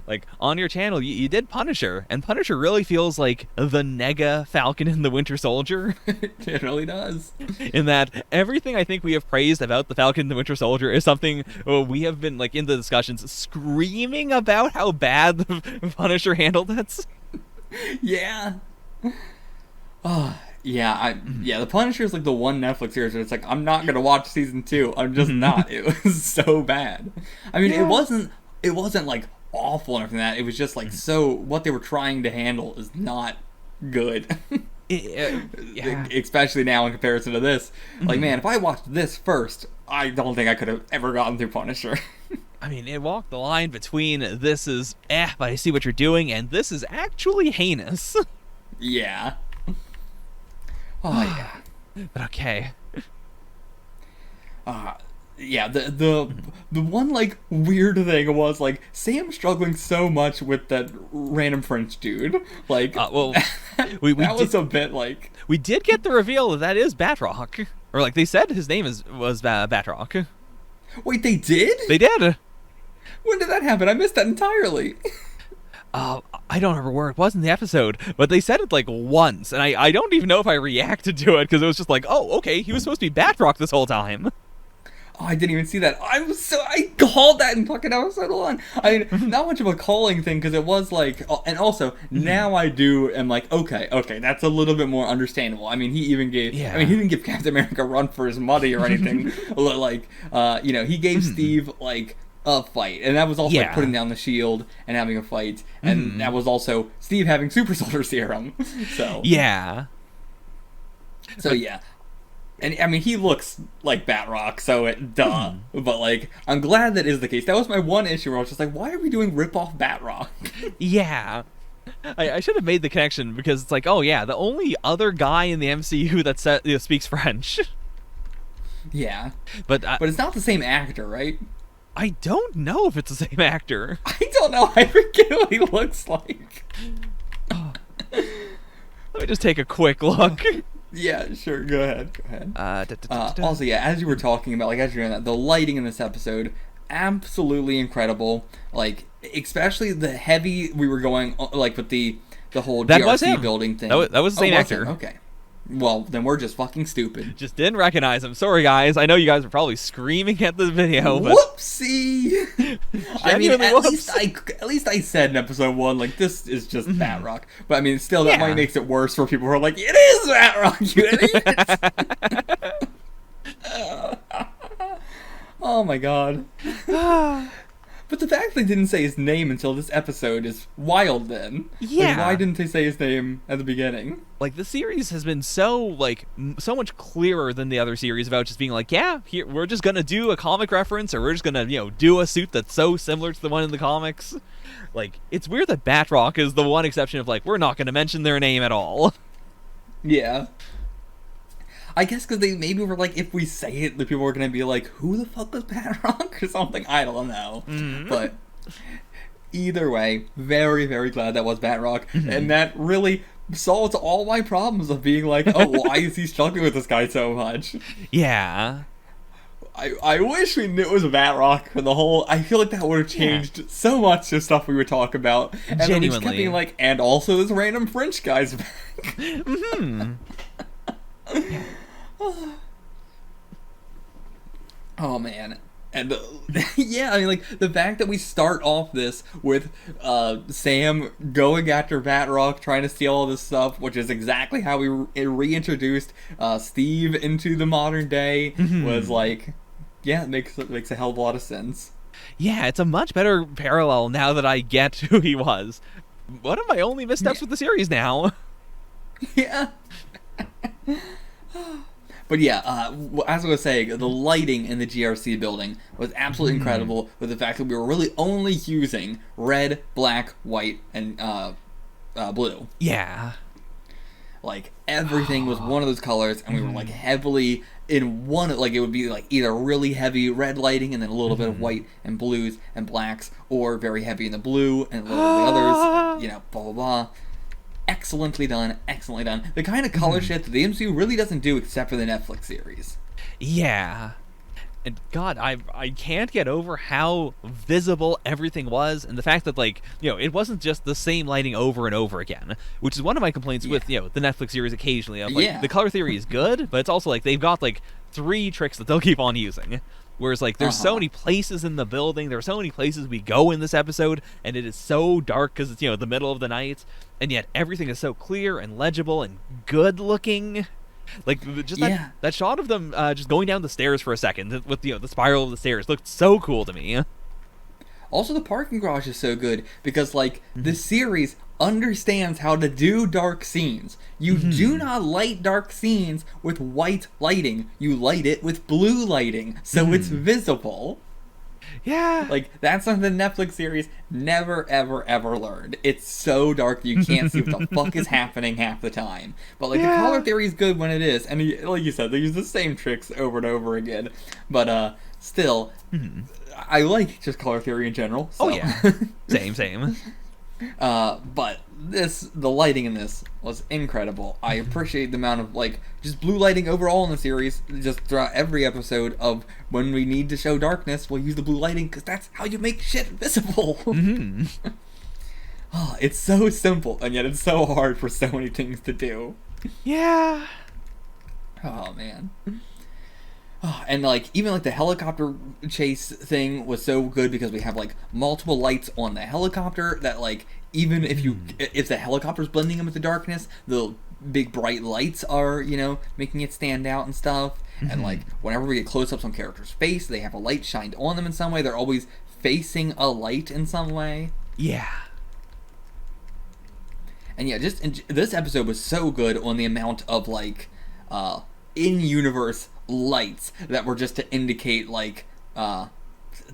Like, on your channel, you did Punisher, and Punisher really feels like the nega Falcon and the Winter Soldier. It really does. In that, everything I think we have praised about the Falcon and the Winter Soldier is something we have been, like, in the discussions, screaming about how bad the Punisher handled it. Yeah. Oh, yeah, the Punisher is like the one Netflix series where it's like, I'm not gonna watch season 2. I'm just not. It was so bad. I mean, it wasn't like awful or anything like that. It was just like so. What they were trying to handle is not good. Especially now in comparison to this. Like, man, if I watched this first, I don't think I could have ever gotten through Punisher. I mean, it walked the line between this is but I see what you're doing, and this is actually heinous. Yeah. Oh yeah. But okay. Yeah, the one, like, weird thing was, like, Sam struggling so much with that random French dude. Like, well, that was a bit, like... We did get the reveal that is Batroc. Or, like, they said his name was Batroc. Wait, they did? They did! When did that happen? I missed that entirely. I don't remember where it was in the episode, but they said it, like, once, and I don't even know if I reacted to it, because it was just like, oh, okay, he was supposed to be Batroc this whole time. Oh, I didn't even see that. I called that in fucking episode 1. I mean, not much of a calling thing, because it was like, and also, now I am like, okay, that's a little bit more understandable. I mean, he even gave, he didn't give Captain America a run for his money or anything. Like, you know, he gave Steve, like, a fight, and that was also like putting down the shield and having a fight, and that was also Steve having super soldier serum. So yeah, and I mean, he looks like Batroc, so duh. But like, I'm glad that is the case. That was my one issue where I was just like, why are we doing rip-off Batroc? Yeah. I should have made the connection, because it's like, oh yeah, the only other guy in the MCU that speaks French. Yeah, but it's not the same actor, right? I don't know if it's the same actor. I don't know. I forget what he looks like. Let me just take a quick look. Yeah, sure. Go ahead. Also, yeah, as you were talking about, like, as you're doing that, the lighting in this episode, absolutely incredible. Like, especially the heavy we were going, like, with the whole GRC building thing. That was the same actor. Okay. Well, then we're just fucking stupid. Just didn't recognize him. Sorry, guys. I know you guys are probably screaming at the video, but... Whoopsie! I mean, at least I said in episode 1, like, this is just Batroc. But, I mean, still, that might makes it worse for people who are like, it is Batroc, you idiot! Oh, my God. But the fact they didn't say his name until this episode is wild then. Yeah. Like, why didn't they say his name at the beginning? Like, the series has been so much clearer than the other series about just being like, yeah, here, we're just gonna do a comic reference, or we're just gonna, do a suit that's so similar to the one in the comics. Like, it's weird that Batroc is the one exception of, like, we're not gonna mention their name at all. Yeah. I guess because they maybe were like, if we say it, the people were going to be like, who the fuck was Batroc or something? I don't know. But either way, very, very glad that was Batroc. And that really solves all my problems of being like, oh, why is he struggling with this guy so much? Yeah. I wish we knew it was Batroc for the whole... I feel like that would have changed so much of stuff we would talk about. And then we just kept being like, and also this random French guy's back. Oh man. And yeah, I mean, like, the fact that we start off this with Sam going after Batroc, trying to steal all this stuff, which is exactly how we reintroduced Steve into the modern day, was like, yeah, it makes a hell of a lot of sense. Yeah, it's a much better parallel now that I get who he was. One of my only missteps with the series now. Yeah. But yeah, as I was saying, the lighting in the GRC building was absolutely incredible, with the fact that we were really only using red, black, white, and blue. Yeah. Like, everything was one of those colors, and we were, like, heavily in one, like, it would be, like, either really heavy red lighting and then a little bit of white and blues and blacks, or very heavy in the blue and a little of the others, you know, blah, blah, blah. Excellently done, excellently done. The kind of color shit that the MCU really doesn't do except for the Netflix series. Yeah. And God, I can't get over how visible everything was, and the fact that, like, you know, it wasn't just the same lighting over and over again, which is one of my complaints with, you know, the Netflix series occasionally. Of, like, the color theory is good, but it's also like they've got like 3 tricks that they'll keep on using. Whereas, like, there's so many places in the building, there are so many places we go in this episode, and it is so dark because it's, you know, the middle of the night, and yet everything is so clear and legible and good looking. Like, just that shot of them just going down the stairs for a second with, you know, the spiral of the stairs looked so cool to me. Also, the parking garage is so good because, like, the series understands how to do dark scenes. You do not light dark scenes with white lighting. You light it with blue lighting, so it's visible. Yeah. Like, that's something the Netflix series never, ever, ever learned. It's so dark that you can't see what the fuck is happening half the time. But, like, the color theory is good when it is. And, like you said, they use the same tricks over and over again. But, still, I like just color theory in general. So. Oh, yeah. Same. But the lighting in this was incredible. I appreciate the amount of, like, just blue lighting overall in the series, just throughout every episode of when we need to show darkness, we'll use the blue lighting, because that's how you make shit visible. Oh, it's so simple, and yet it's so hard for so many things to do. Yeah. Oh, man. Oh, and, like, even, like, the helicopter chase thing was so good because we have, like, multiple lights on the helicopter that, like, even if the helicopter's blending in with the darkness, the big bright lights are, you know, making it stand out and stuff. And, like, whenever we get close-ups on characters' face, they have a light shined on them in some way. They're always facing a light in some way. Yeah. And, yeah, this episode was so good on the amount of, like, in-universe lights that were just to indicate, like,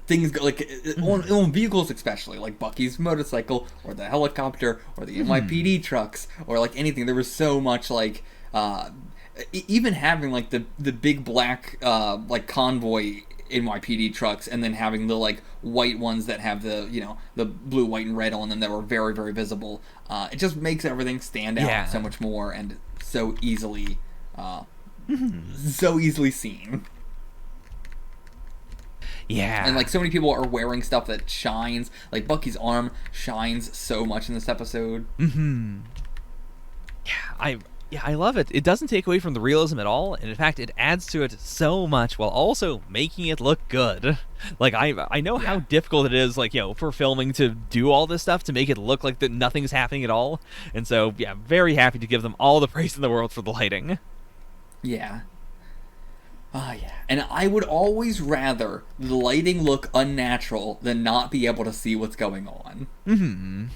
things, like, on vehicles especially, like Bucky's motorcycle, or the helicopter, or the NYPD trucks, or, like, anything. There was so much, like, even having, like, the big black, like, convoy NYPD trucks, and then having the, like, white ones that have the, you know, the blue, white, and red on them that were very, very visible. It just makes everything stand out so much more, and so easily, so easily seen. Yeah. And, like, so many people are wearing stuff that shines. Like, Bucky's arm shines so much in this episode. Yeah, I love it. It doesn't take away from the realism at all, and in fact, it adds to it so much while also making it look good. Like, I know how difficult it is, like, you know, for filming to do all this stuff to make it look like that nothing's happening at all. And so, yeah, very happy to give them all the praise in the world for the lighting. Yeah. Yeah. And I would always rather the lighting look unnatural than not be able to see what's going on.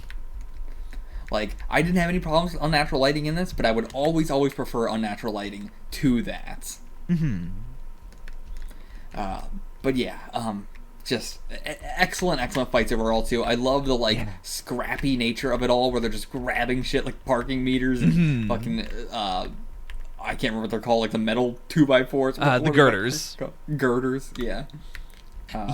Like, I didn't have any problems with unnatural lighting in this, but I would always prefer unnatural lighting to that. But yeah, just excellent fights overall too. I love the, like, scrappy nature of it all, where they're just grabbing shit like parking meters and fucking I can't remember what they're called, like the metal 2x4s. The girders. Girders, yeah.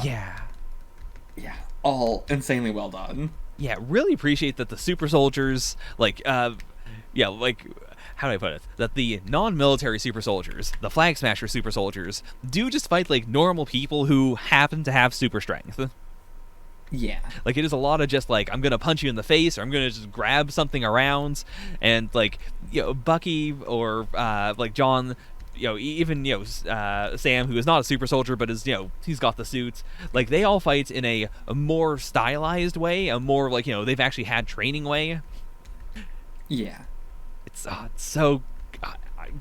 Yeah, all insanely well done. Yeah, really appreciate that the super soldiers, like, like, how do I put it? That the non-military super soldiers, the Flag Smasher super soldiers, do just fight like normal people who happen to have super strength. Yeah. Like, it is a lot of just, like, I'm going to punch you in the face, or I'm going to just grab something around, and, like, you know, Bucky or, like, John even Sam, who is not a super soldier but is he's got the suits. Like they all fight in a more stylized way, a more like they've actually had training way. Yeah, it's so.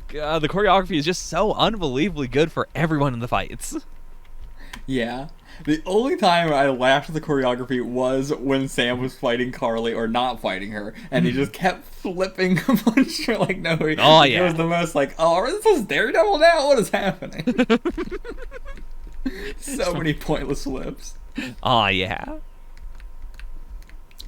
The choreography is just so unbelievably good for everyone in the fights. Yeah. The only time I laughed at the choreography was when Sam was fighting Carly or not fighting her, and he just kept flipping a bunch. Like, no, it was the most like, oh, this is Daredevil now? What is happening? So many pointless flips. Oh, yeah.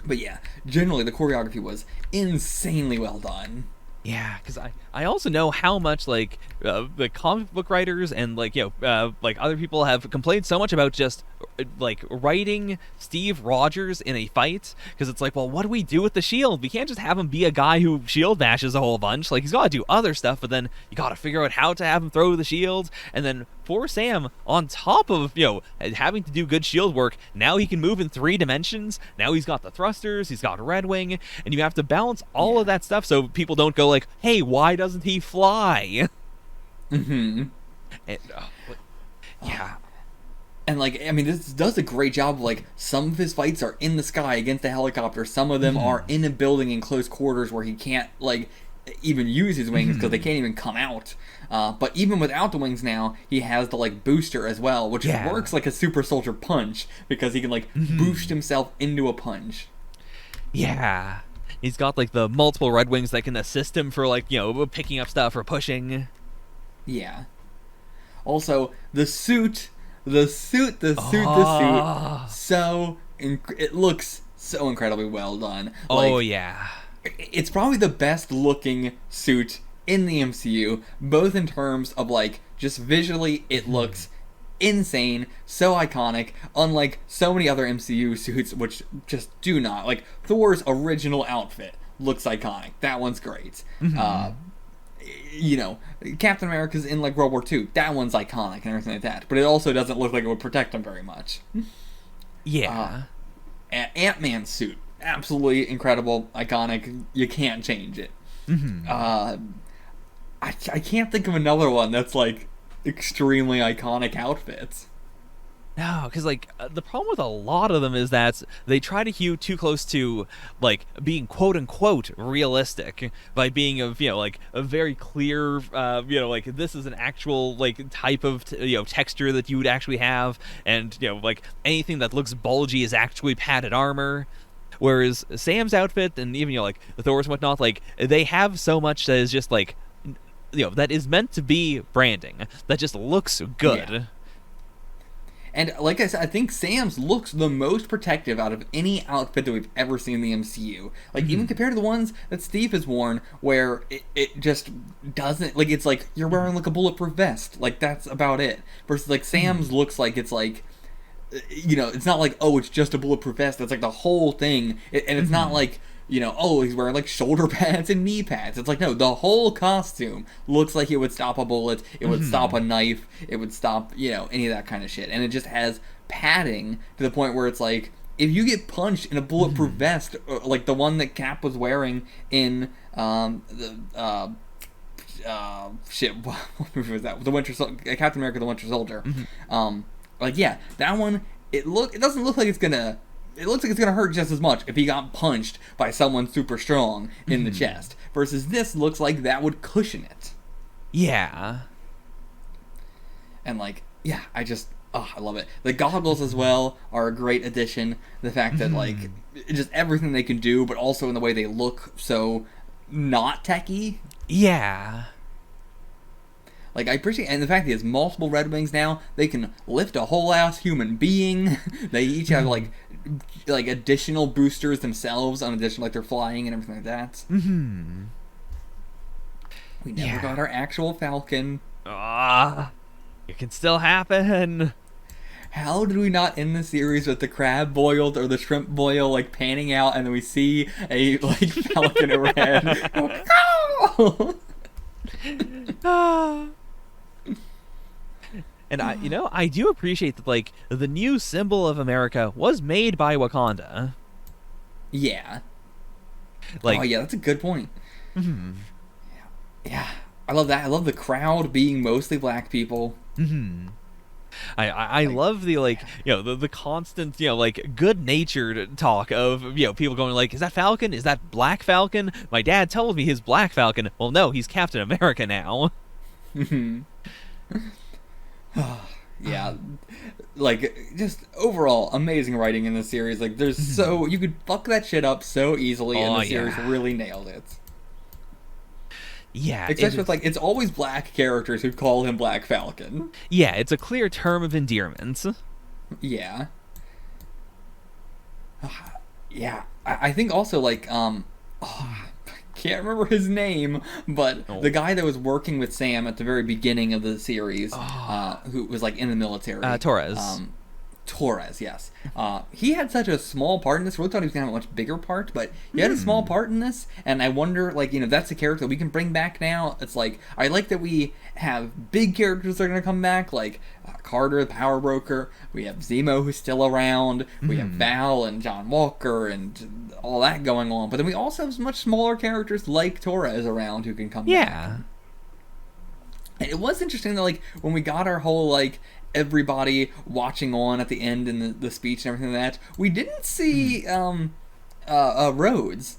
But yeah, generally the choreography was insanely well done. Yeah, because I also know how much like the comic book writers and like like other people have complained so much about just like writing Steve Rogers in a fight, because it's like, well, what do we do with the shield? We can't just have him be a guy who shield bashes a whole bunch. Like he's got to do other stuff, but then you got to figure out how to have him throw the shield. And then for Sam, on top of having to do good shield work, now he can move in 3 dimensions. Now he's got the thrusters, he's got Red Wing, and you have to balance all of that stuff so people don't go like, hey, why doesn't he fly? Mm-hmm. And, yeah. And like, I mean, this does a great job of like, some of his fights are in the sky against the helicopter, some of them are in a building in close quarters where he can't like even use his wings because they can't even come out. But even without the wings now, he has the like booster as well, which works like a super soldier punch because he can like boost himself into a punch. Yeah. He's got like the multiple Red Wings that can assist him for like, picking up stuff or pushing. Yeah. Also, the suit. So it looks so incredibly well done. Like, yeah. It's probably the best looking suit in the MCU, both in terms of like just visually it looks insane, so iconic, unlike so many other MCU suits which just do not. Like Thor's original outfit looks iconic. That one's great. Captain America's in like World War II. That one's iconic and everything like that. But it also doesn't look like it would protect him very much. Yeah. Ant-Man's suit, absolutely incredible, iconic. You can't change it. I can't think of another one that's like extremely iconic outfits. No, because like the problem with a lot of them is that they try to hew too close to like being quote unquote realistic by being of like a very clear like this is an actual like type of texture that you would actually have, and like anything that looks bulgy is actually padded armor. Whereas Sam's outfit and even like Thor's and whatnot, like they have so much that is just like that is meant to be branding that just looks good. Yeah. And like I said, I think Sam's looks the most protective out of any outfit that we've ever seen in the MCU. Like, even compared to the ones that Steve has worn, where it just doesn't... Like, it's like, you're wearing, like, a bulletproof vest. Like, that's about it. Versus, like, Sam's looks like it's, like... it's not like, oh, it's just a bulletproof vest. It's, like, the whole thing. And it's not like... oh, he's wearing like shoulder pads and knee pads. It's like, no, the whole costume looks like it would stop a bullet, it would stop a knife, it would stop, any of that kind of shit. And it just has padding to the point where it's like, if you get punched in a bulletproof vest, like the one that Cap was wearing in what movie was that? Captain America: The Winter Soldier. That one, it doesn't look like it's gonna. It looks like it's going to hurt just as much if he got punched by someone super strong in the chest. Versus this looks like that would cushion it. Yeah. And I love it. The goggles as well are a great addition. The fact that just everything they can do, but also in the way they look so not techy. Yeah. Like, I appreciate, and the fact that he has multiple Red Wings now, they can lift a whole ass human being. They each have like additional boosters themselves, on addition, like they're flying and everything like that. We never got our actual Falcon. It can still happen. How did we not end the series with the crab boiled or the shrimp boil like panning out, and then we see a like Falcon overhead? And I do appreciate that, like, the new symbol of America was made by Wakanda. Yeah. Like, that's a good point. Yeah. I love that. I love the crowd being mostly black people. Mm-hmm. I love the the constant good-natured talk of people going like, is that Falcon? Is that Black Falcon? My dad told me he's Black Falcon. Well, no, he's Captain America now. Yeah, like just overall amazing writing in this series. Like there's so you could fuck that shit up so easily, and the series really nailed it. Yeah, especially with it's always black characters who call him Black Falcon. Yeah, it's a clear term of endearment. Yeah. Yeah, I think also I can't remember his name, but the guy that was working with Sam at the very beginning of the series, who was in the military, Torres. Torres, yes. He had such a small part in this. I really thought he was going to have a much bigger part, but he had a small part in this, and I wonder, that's a character that we can bring back now. It's I like that we have big characters that are going to come back, Carter, the Power Broker. We have Zemo, who's still around. We have Val and John Walker and all that going on. But then we also have much smaller characters like Torres around who can come back. Yeah. And it was interesting that, when we got our whole, everybody watching on at the end and the speech and everything like that, we didn't see Rhodes.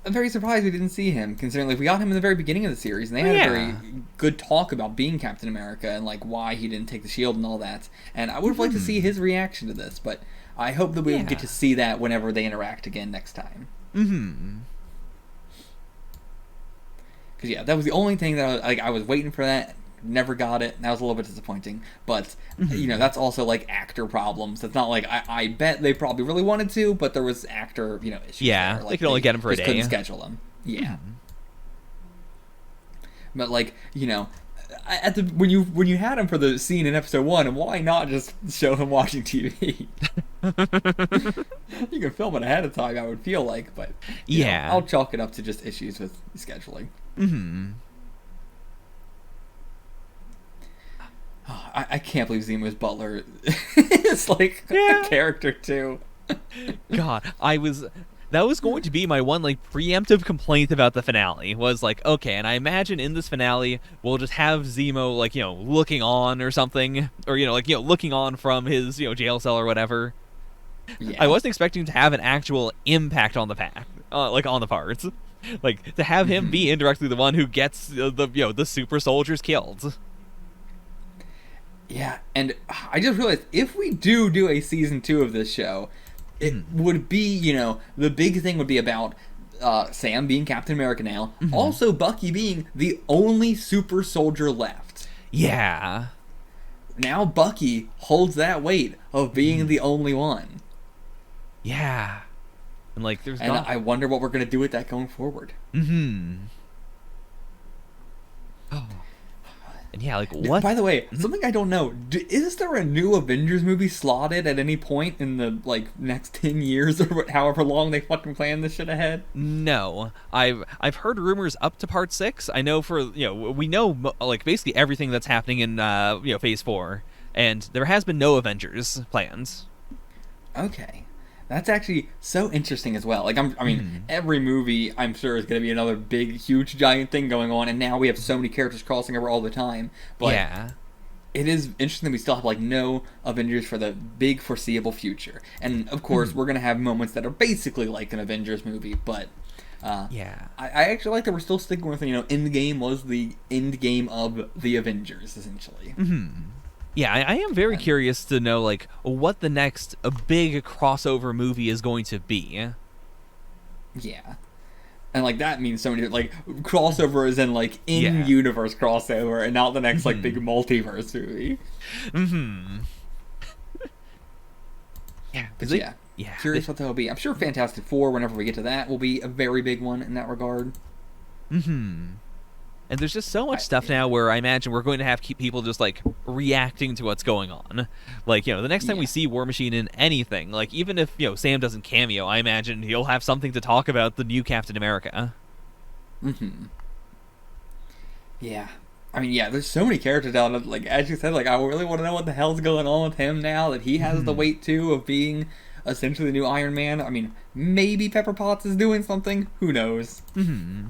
I'm very surprised we didn't see him, considering we got him in the very beginning of the series, and they had a very good talk about being Captain America and why he didn't take the shield and all that. And I would have liked to see his reaction to this, but I hope that we get to see that whenever they interact again next time. Mm-hmm. Because that was the only thing that I was waiting for that. Never got it. That was a little bit disappointing, but that's also actor problems. It's not I bet they probably really wanted to, but there was actor issues. Yeah, there. they could only get him for a day. Couldn't schedule him. Yeah, but at the when you had him for the scene in episode 1, and why not just show him watching TV? You can film it ahead of time, I would feel but I'll chalk it up to just issues with scheduling. Mm-hmm. I can't believe Zemo's butler is a character too. God, that was going to be my one preemptive complaint about the finale was okay, and I imagine in this finale we'll just have Zemo looking on or something, or looking on from his jail cell or whatever. Yeah. I wasn't expecting to have an actual impact on the pack, on the parts, to have him be indirectly the one who gets the super soldiers killed. Yeah, and I just realized if we do a season 2 of this show, it would be, the big thing would be about Sam being Captain America now, also Bucky being the only super soldier left. Yeah. Now Bucky holds that weight of being the only one. Yeah. And I wonder what we're going to do with that going forward. Mm-hmm. Oh. And yeah, what? By the way, something I don't know, is there a new Avengers movie slotted at any point in the, next 10 years or however long they fucking plan this shit ahead? No. I've heard rumors up to Part 6. I know we know, basically everything that's happening in, Phase 4. And there has been no Avengers plans. Okay. That's actually so interesting as well. Every movie, I'm sure, is going to be another big, huge, giant thing going on, and now we have so many characters crossing over all the time. But it is interesting that we still have, no Avengers for the big, foreseeable future. And, of course, we're going to have moments that are basically like an Avengers movie, but... I actually like that we're still sticking with, Endgame was the end game of the Avengers, essentially. Mm-hmm. Yeah, I am very curious to know, what the next big crossover movie is going to be. Yeah. And, that means so many, crossover is in-universe crossover, and not the next, big multiverse movie. Mm-hmm. Curious what that will be. I'm sure Fantastic Four, whenever we get to that, will be a very big one in that regard. Mm-hmm. And there's just so much stuff now where I imagine we're going to have people just reacting to what's going on. The next time we see War Machine in anything, even if Sam doesn't cameo, I imagine he'll have something to talk about the new Captain America. Mm-hmm. Yeah. There's so many characters out of as you said, I really want to know what the hell's going on with him now that he has the weight too of being essentially the new Iron Man. Maybe Pepper Potts is doing something. Who knows? Mm-hmm.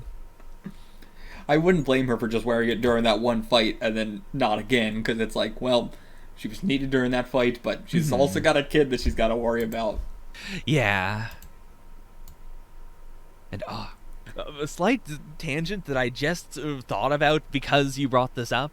I wouldn't blame her for just wearing it during that one fight and then not again, because it's like, well, she was needed during that fight, but she's also got a kid that she's got to worry about. Yeah. And a slight tangent that I just thought about because you brought this up,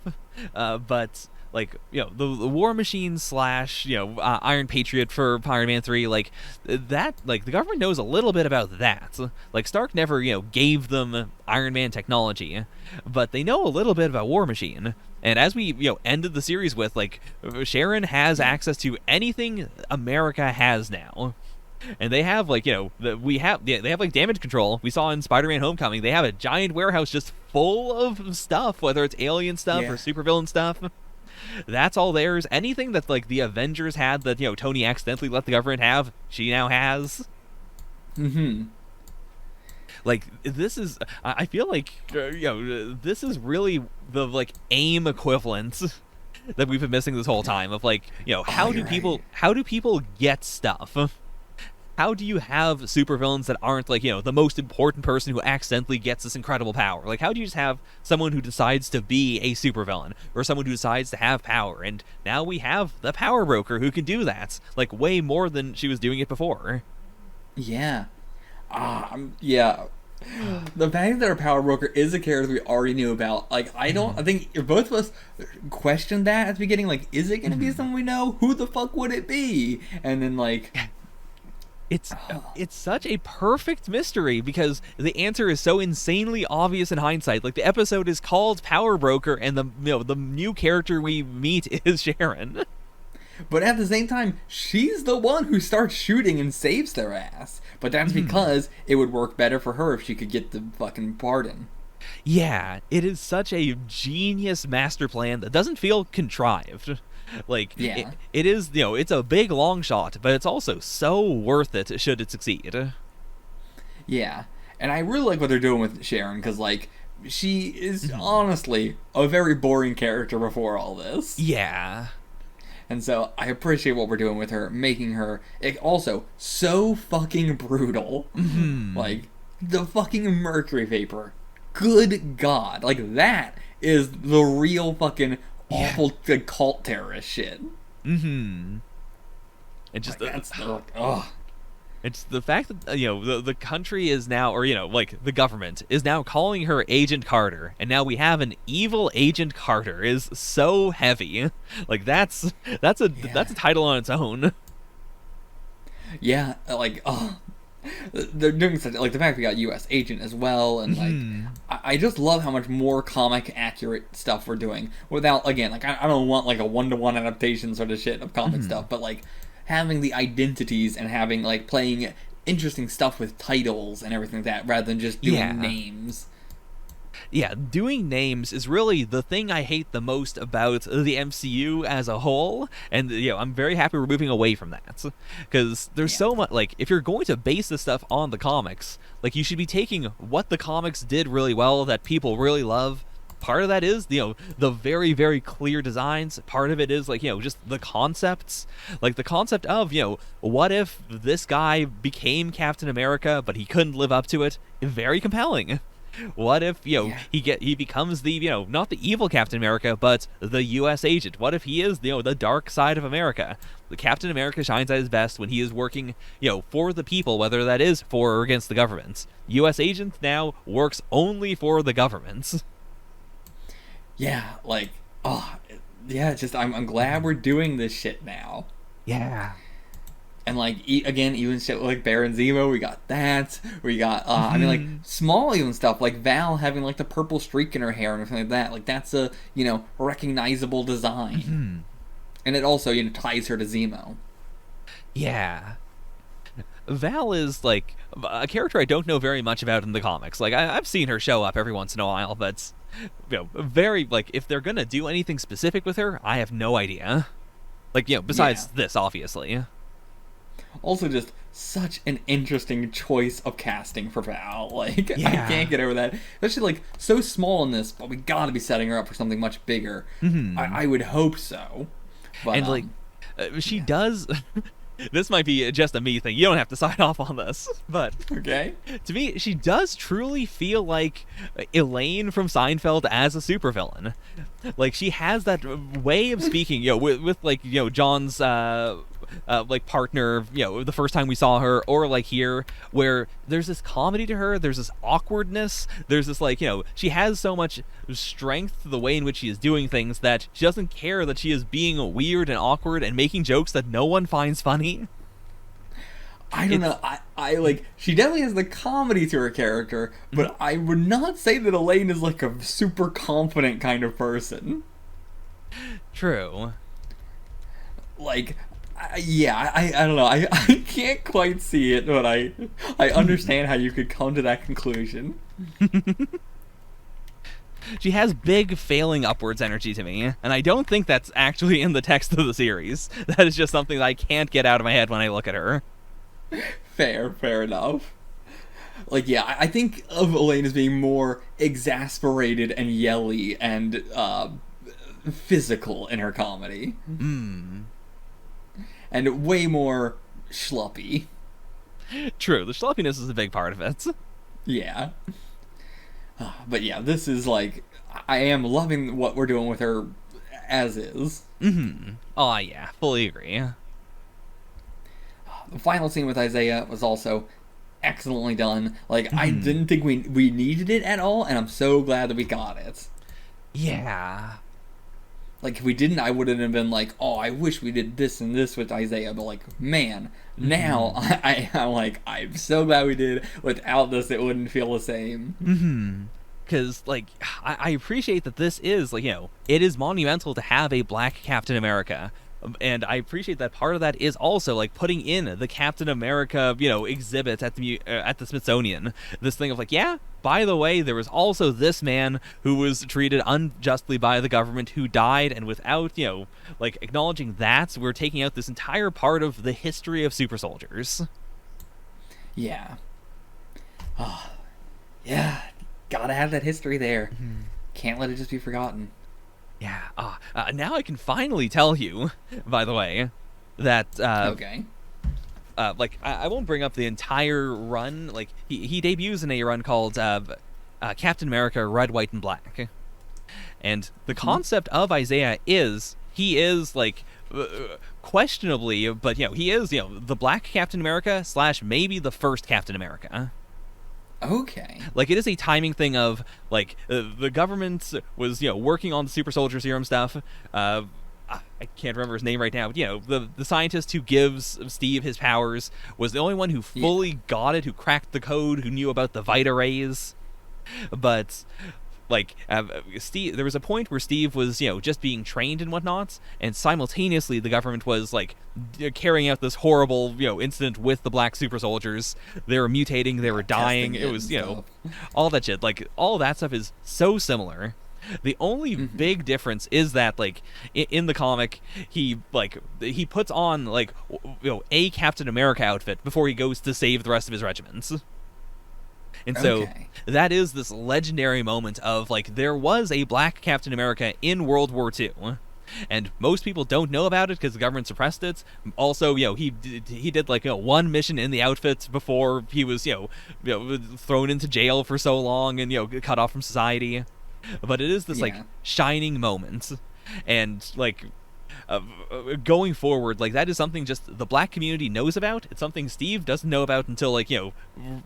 but like, you know, the War Machine slash, you know, Iron Patriot for Iron Man 3, like that, like the government knows a little bit about that. Like Stark never, you know, gave them Iron Man technology, but they know a little bit about War Machine. And as we, you know, ended the series with, like, Sharon has access to anything America has now. And they have, like, you know, they have like damage control. We saw in Spider-Man Homecoming, they have a giant warehouse just full of stuff, whether it's alien stuff or supervillain stuff. That's all theirs. Anything that, like, the Avengers had that, you know, Tony accidentally let the government have, she now has. Like, this is, I feel like, you know, this is really the, like, AIM equivalent that we've been missing this whole time of, like, you know, how do people get stuff? How do you have supervillains that aren't, like, you know, the most important person who accidentally gets this incredible power? Like, how do you just have someone who decides to be a supervillain, or someone who decides to have power? And now we have the power broker who can do that, like, way more than she was doing it before. Yeah. Yeah. The fact that our power broker is a character we already knew about, like, I think both of us questioned that at the beginning, like, is it going to be someone we know? Who the fuck would it be? And then, like... It's such a perfect mystery because the answer is so insanely obvious in hindsight. Like, the episode is called Power Broker, and the new character we meet is Sharon. But at the same time, she's the one who starts shooting and saves their ass. But that's because it would work better for her if she could get the fucking pardon. Yeah, it is such a genius master plan that doesn't feel contrived. Like, it is, you know, it's a big long shot, but it's also so worth it should it succeed. Yeah, and I really like what they're doing with Sharon, because, like, she is honestly a very boring character before all this. Yeah. And so I appreciate what we're doing with her, making her also so fucking brutal. Like, the fucking mercury vapor. Good God. Like, that is the real fucking awful cult terrorist shit. And just like, it's the fact that, you know, the country is now, or, you know, like, the government is now calling her Agent Carter, and now we have an evil Agent Carter is so heavy. Like, that's a title on its own. Yeah, like, they're doing such, like, the fact we got U.S. Agent as well, and like, I just love how much more comic accurate stuff we're doing without, again, like, I don't want like a 1-to-1 adaptation sort of shit of comic stuff, but like having the identities and having, like, playing interesting stuff with titles and everything like that rather than just doing names. Yeah, doing names is really the thing I hate the most about the MCU as a whole, and, you know, I'm very happy we're moving away from that, because there's so much, like, if you're going to base this stuff on the comics, like, you should be taking what the comics did really well that people really love. Part of that is, you know, the very, very clear designs. Part of it is, like, you know, just the concepts. Like, the concept of, you know, what if this guy became Captain America, but he couldn't live up to it? Very compelling. What if, you know, he becomes the, you know, not the evil Captain America, but the U.S. agent? What if he is, you know, the dark side of America? The Captain America shines at his best when he is working, you know, for the people, whether that is for or against the government. U.S. agent now works only for the government. Yeah, like, just I'm glad we're doing this shit now. Yeah. And, like, again, even shit like Baron Zemo, we got that. We got, I mean, like, small even stuff, like Val having, like, the purple streak in her hair and everything like that. Like, that's a, you know, recognizable design. And it also, you know, ties her to Zemo. Yeah. Val is, like, a character I don't know very much about in the comics. Like, I've seen her show up every once in a while, but, you know, very, like, if they're gonna do anything specific with her, I have no idea. Like, you know, besides this, obviously. Also, just such an interesting choice of casting for Val. Like, I can't get over that. Especially, like, so small in this, but we gotta be setting her up for something much bigger. I would hope so. But, and, like, she does... this might be just a me thing. You don't have to sign off on this, but Okay. to me, she does truly feel like Elaine from Seinfeld as a supervillain. Like, she has that way of speaking, with like, John's like partner, the first time we saw her, or like here, where there's this comedy to her, there's this awkwardness, there's this like, she has so much strength to the way in which she is doing things that she doesn't care that she is being weird and awkward and making jokes that no one finds funny. I don't know. I like, she definitely has the comedy to her character, but I would not say that Elaine is like a super confident kind of person. True. Like, I don't know. I can't quite see it, but I understand how you could come to that conclusion. She has big failing upwards energy to me, and I don't think that's actually in the text of the series. That is just something that I can't get out of my head when I look at her. Fair enough. Like, yeah, I think of Elaine as being more exasperated and yelly and physical in her comedy. And way more schluppy. True, the schluppiness is a big part of it. Yeah. But yeah, this is like, I am loving what we're doing with her as is. Oh yeah, fully agree. The final scene with Isaiah was also excellently done. Like, I didn't think we needed it at all, and I'm so glad that we got it. Yeah. Like, if we didn't, I wouldn't have been like, oh, I wish we did this and this with Isaiah. But like, man, now I'm like, I'm so glad we did. Without this, it wouldn't feel the same. Because, like, I appreciate that this is, like, it is monumental to have a black Captain America. And I appreciate that part of that is also, like, putting in the Captain America, exhibit at the Smithsonian. This thing of, like, yeah, by the way, there was also this man who was treated unjustly by the government who died, and without, like, acknowledging that, we're taking out this entire part of the history of super soldiers. Yeah. Yeah. Gotta have that history there. Can't let it just be forgotten. Yeah. Now I can finally tell you, by the way, that okay. Like, I won't bring up the entire run. Like, he debuts in a run called Captain America: Red, White, and Black, and the concept of Isaiah is he is like questionably, but he is the Black Captain America / maybe the first Captain America. Okay. Like, it is a timing thing of, like, the government was, working on the super soldier serum stuff. I can't remember his name right now, but, the scientist who gives Steve his powers was the only one who fully got it, who cracked the code, who knew about the Vita rays. But, like, Steve, there was a point where Steve was, just being trained and whatnot, and simultaneously the government was, like, carrying out this horrible, incident with the black super soldiers. They were mutating, they were dying. It was, all that shit. Like, all that stuff is so similar. The only big difference is that, like, in the comic, he puts on, like, a Captain America outfit before he goes to save the rest of his regiments. And so that is this legendary moment of, like, there was a black Captain America in World War II. And most people don't know about it because the government suppressed it. Also, he did like one mission in the outfit before he was thrown into jail for so long and cut off from society. But it is this like shining moment, and like going forward, like that is something just the black community knows about. It's something Steve doesn't know about until like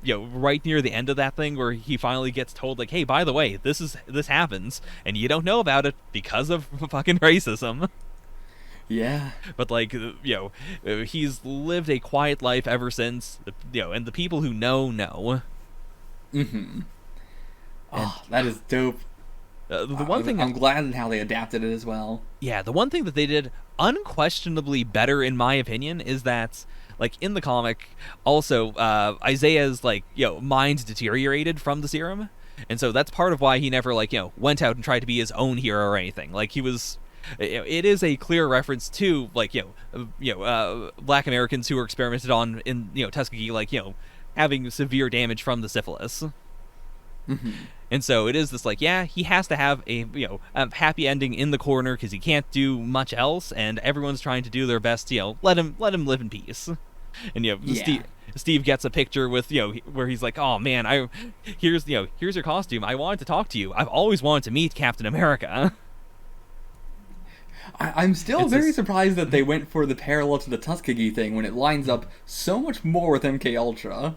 right near the end of that thing where he finally gets told like, hey, by the way, this happens and you don't know about it because of fucking racism. Yeah. But like he's lived a quiet life ever since, and the people who know. Mm-hmm. Oh, that is dope. The one thing I'm glad in how they adapted it as well. Yeah, the one thing that they did unquestionably better, in my opinion, is that, like, in the comic, also, Isaiah's, like, mind deteriorated from the serum. And so that's part of why he never, like, went out and tried to be his own hero or anything. Like, he was... It is a clear reference to, like, black Americans who were experimented on in, Tuskegee, like, having severe damage from the syphilis. Mm-hmm. And so it is this like, yeah, he has to have a happy ending in the corner because he can't do much else, and everyone's trying to do their best to let him live in peace. And Steve gets a picture with where he's like, oh man, here's your costume. I wanted to talk to you. I've always wanted to meet Captain America. I'm still very surprised that they went for the parallel to the Tuskegee thing when it lines up so much more with MK Ultra.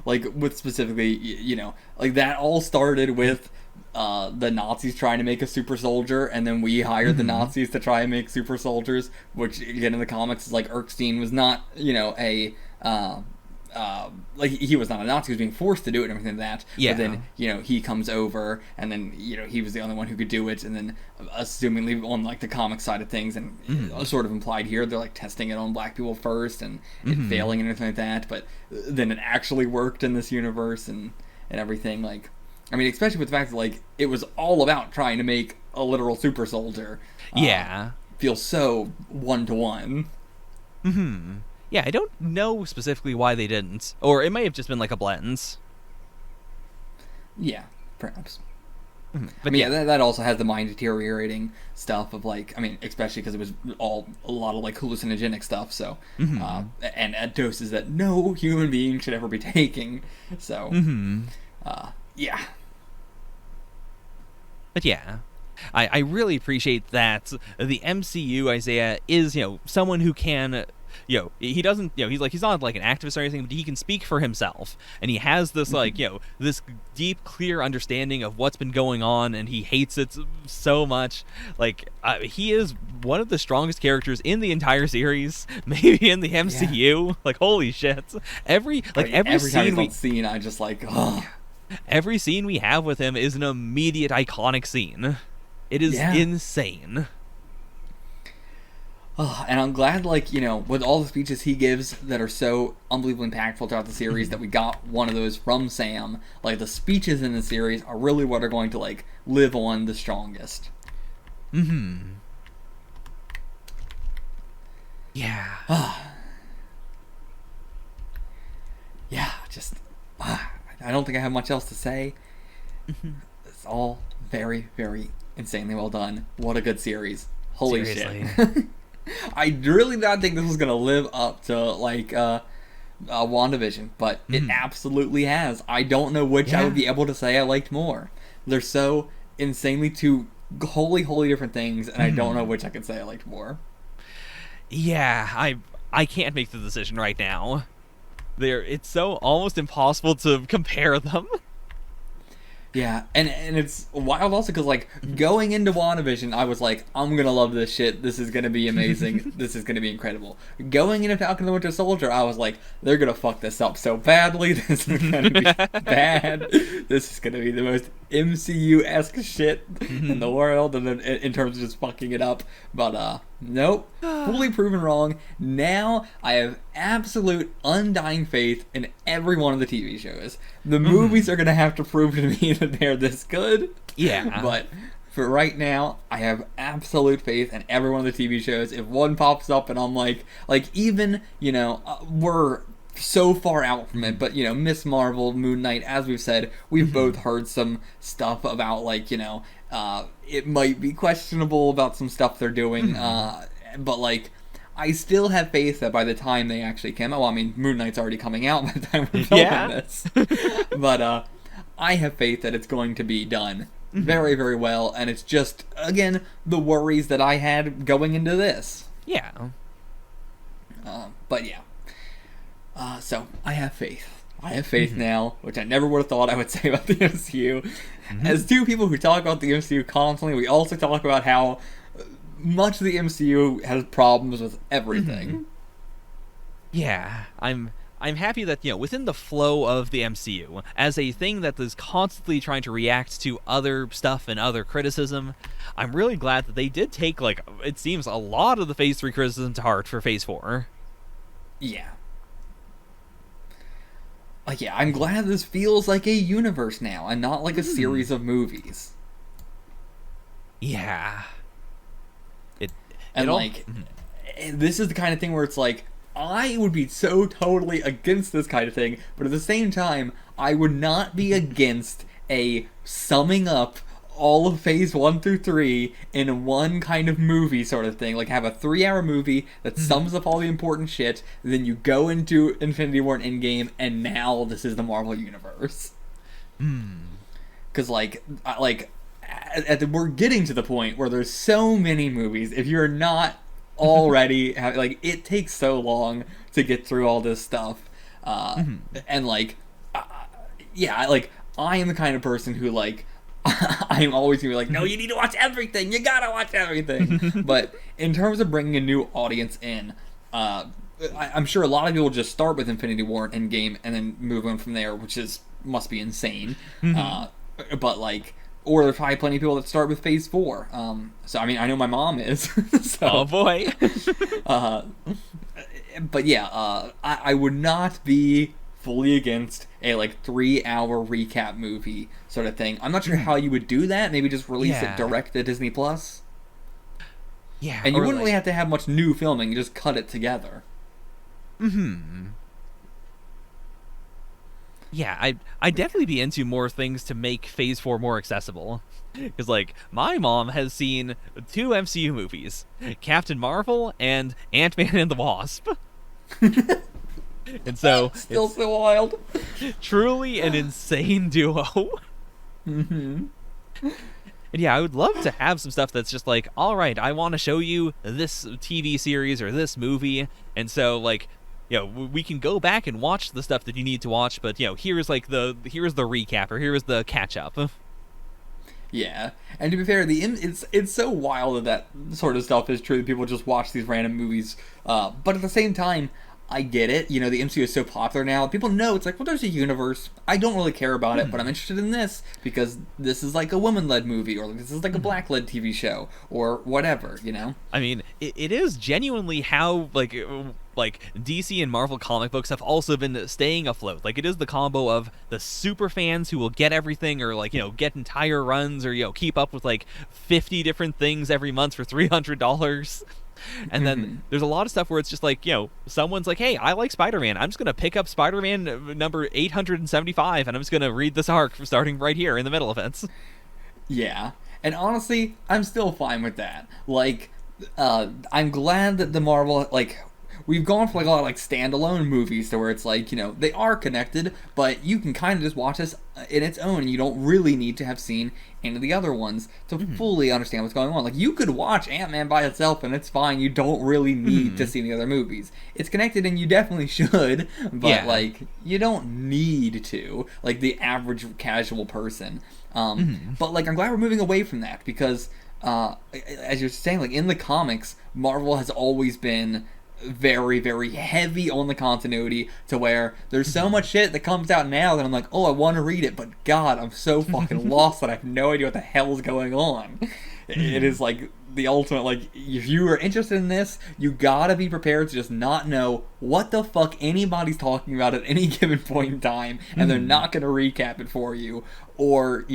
Like, with specifically, like, that all started with the Nazis trying to make a super soldier, and then we hired the Nazis to try and make super soldiers, which, again, in the comics is like Erskine was not, like, he was not a Nazi, he was being forced to do it and everything like that. Yeah. But then, he comes over, and then, he was the only one who could do it, and then, assumingly on, like, the comic side of things, and sort of implied here, they're, like, testing it on black people first, and it failing and everything like that, but then it actually worked in this universe, and everything, like, I mean, especially with the fact that, like, it was all about trying to make a literal super soldier. Feels so one-to-one. Yeah, I don't know specifically why they didn't. Or it may have just been like a blend. Yeah, perhaps. But that also has the mind deteriorating stuff of, like, I mean, especially because it was a lot of, like, hallucinogenic stuff, so, and at doses that no human being should ever be taking, so, yeah. But yeah, I really appreciate that the MCU, Isaiah, is, someone who can... he doesn't, he's not like an activist or anything, but he can speak for himself, and he has this like, this deep, clear understanding of what's been going on, and he hates it so much. Like, he is one of the strongest characters in the entire series, maybe in the MCU. Yeah. Like, holy shit! Every scene I just like, oh. Every scene we have with him is an immediate iconic scene. It is insane. Oh, and I'm glad, like, with all the speeches he gives that are so unbelievably impactful throughout the series that we got one of those from Sam. Like, the speeches in the series are really what are going to, like, live on the strongest. Yeah. Yeah, just... I don't think I have much else to say. It's all very, very insanely well done. What a good series. Holy shit. I really did not think this was going to live up to, like, WandaVision, but it absolutely has. I don't know which I would be able to say I liked more. They're so insanely two wholly different things, and I don't know which I could say I liked more. Yeah, I can't make the decision right now. It's so almost impossible to compare them. Yeah, and it's wild also because, like, going into WandaVision, I was like, I'm going to love this shit. This is going to be amazing. This is going to be incredible. Going into Falcon and the Winter Soldier, I was like, they're going to fuck this up so badly. This is going to be bad. This is going to be the most MCU-esque shit in the world, and then in terms of just fucking it up. But, nope. Fully proven wrong. Now, I have absolute undying faith in every one of the TV shows. The movies are going to have to prove to me that they're this good. Yeah. But for right now, I have absolute faith in every one of the TV shows. If one pops up and I'm like even, we're so far out from it, but, Miss Marvel, Moon Knight, as we've said, we've both heard some stuff about, like, it might be questionable about some stuff they're doing, but, like, I still have faith that by the time they actually come out, well, I mean, Moon Knight's already coming out by the time we're filming this, but I have faith that it's going to be done very, very well, and it's just, again, the worries that I had going into this. Yeah. But yeah. So, I have faith. I have faith now, which I never would have thought I would say about the MCU. As two people who talk about the MCU constantly, we also talk about how much of the MCU has problems with everything. Yeah, I'm happy that, within the flow of the MCU, as a thing that is constantly trying to react to other stuff and other criticism, I'm really glad that they did take, like, it seems a lot of the Phase 3 criticism to heart for Phase 4. Yeah. Like, yeah, I'm glad this feels like a universe now, and not like a series of movies. Yeah. This is the kind of thing where it's like, I would be so totally against this kind of thing, but at the same time, I would not be against a summing up all of Phase 1 through 3 in one kind of movie sort of thing. Like, have a 3-hour movie that sums up all the important shit, then you go into Infinity War and Endgame, and now this is the Marvel Universe. Because, we're getting to the point where there's so many movies, if you're not already, it takes so long to get through all this stuff. And, I am the kind of person who, I'm always gonna be like, no, you need to watch everything. You gotta watch everything. But in terms of bringing a new audience in, I'm sure a lot of people just start with Infinity War and Endgame and then move on from there, which must be insane. Or there's probably plenty of people that start with Phase 4. So I mean, I know my mom is. So, oh boy. But yeah, I would not be fully against a 3-hour recap movie sort of thing. I'm not sure how you would do that. Maybe just release it direct to Disney Plus. Yeah, and you wouldn't really have to have much new filming. You just cut it together. Yeah, I'd definitely be into more things to make Phase 4 more accessible. Because, my mom has seen 2 MCU movies, Captain Marvel and Ant-Man and the Wasp. And so still so wild. Truly an insane duo. And yeah, I would love to have some stuff that's just all right, I want to show you this TV series or this movie, and so we can go back and watch the stuff that you need to watch, but here's the recap, or here's the catch up. Yeah, and to be fair, it's so wild that sort of stuff is true, that people just watch these random movies, but at the same time, I get it. The MCU is so popular now. People know it's there's a universe. I don't really care about it, but I'm interested in this because this is a woman-led movie, or this is a black-led TV show, or whatever, I mean, it is genuinely how, DC and Marvel comic books have also been staying afloat. It is the combo of the super fans who will get everything, or get entire runs, or keep up with 50 different things every month for $300. And then there's a lot of stuff where it's just someone's hey, I like Spider-Man. I'm just going to pick up Spider-Man number 875, and I'm just going to read this arc starting right here in the middle of it. Yeah. And honestly, I'm still fine with that. I'm glad that the Marvel, we've gone for a lot of standalone movies to where it's they are connected, but you can kind of just watch this in its own, and you don't really need to have seen any of the other ones to fully understand what's going on. You could watch Ant-Man by itself and it's fine. You don't really need to see the other movies. It's connected and you definitely should, but you don't need to, the average casual person. But I'm glad we're moving away from that because as you're saying, in the comics, Marvel has always been very, very heavy on the continuity, to where there's so much shit that comes out now that I'm oh, I want to read it, but God, I'm so fucking lost that I have no idea what the hell is going on. It is the ultimate, if you are interested in this, you gotta be prepared to just not know what the fuck anybody's talking about at any given point in time, and they're not gonna recap it for you, or,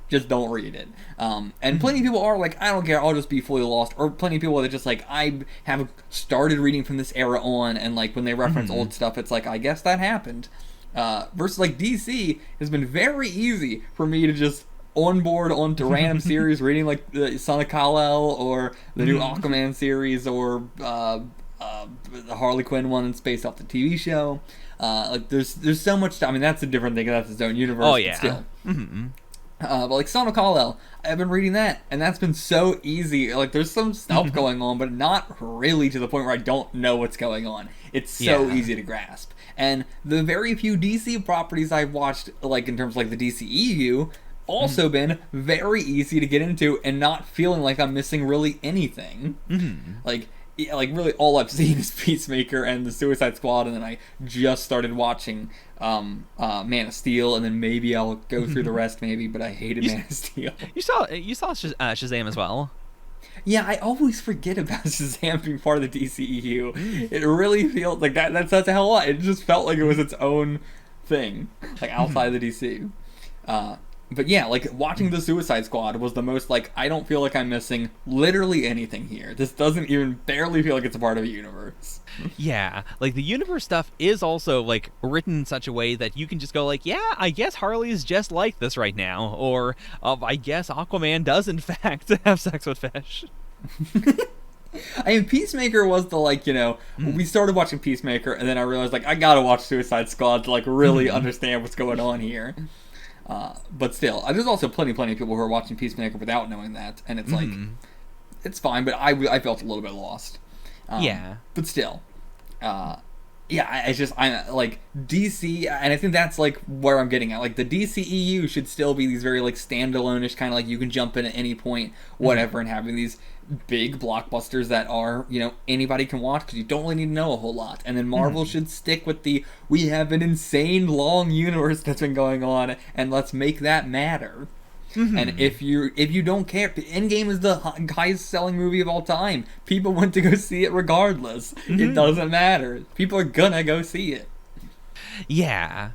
just don't read it. And plenty of people are I don't care, I'll just be fully lost, or plenty of people that just I have started reading from this era on, and when they reference old stuff, it's I guess that happened. Versus DC has been very easy for me to just on board onto random series, reading the Son of Kal-El, or the new Aquaman series, or the Harley Quinn one and Space Off the TV show. There's so much. I mean, that's a different thing. That's its own universe. Oh yeah. But still. But Son of Kal-El, I've been reading that, and that's been so easy. There's some stuff going on, but not really to the point where I don't know what's going on. It's so easy to grasp. And the very few DC properties I've watched, in terms of the DCEU, also been very easy to get into and not feeling like I'm missing really anything. Really all I've seen is Peacemaker and the Suicide Squad, and then I just started watching Man of Steel, and then maybe I'll go through the rest, but I hated Man of Steel. You saw Shazam as well. Yeah, I always forget about Shazam being part of the DCEU. It really feels like that says a hell of a lot. It just felt like it was its own thing, outside the DC. But yeah, like, watching the Suicide Squad was the most, like, I don't feel like I'm missing literally anything here. This doesn't even barely feel like it's a part of a universe. Yeah, like, the universe stuff is also, like, written in such a way that you can just go, like, yeah, I guess Harley's just like this right now. Or, I guess Aquaman does, in fact, have sex with fish. I mean, Peacemaker was the, like, you know, we started watching Peacemaker, and then I realized, like, I gotta watch Suicide Squad to, like, really understand what's going on here. But still, there's also plenty of people who are watching Peacemaker without knowing that, and it's like, it's fine, but I felt a little bit lost. Yeah. But still, yeah, it's just, I like, DC, and I think that's, like, where I'm getting at. Like, the DCEU should still be these very, like, standalone-ish, kind of like, you can jump in at any point, whatever, and having these big blockbusters that are, you know, anybody can watch, because you don't really need to know a whole lot. And then Marvel should stick with we have an insane long universe that's been going on, and let's make that matter. And if you don't care, Endgame is the highest selling movie of all time. People went to go see it regardless. It doesn't matter. People are gonna go see it. Yeah.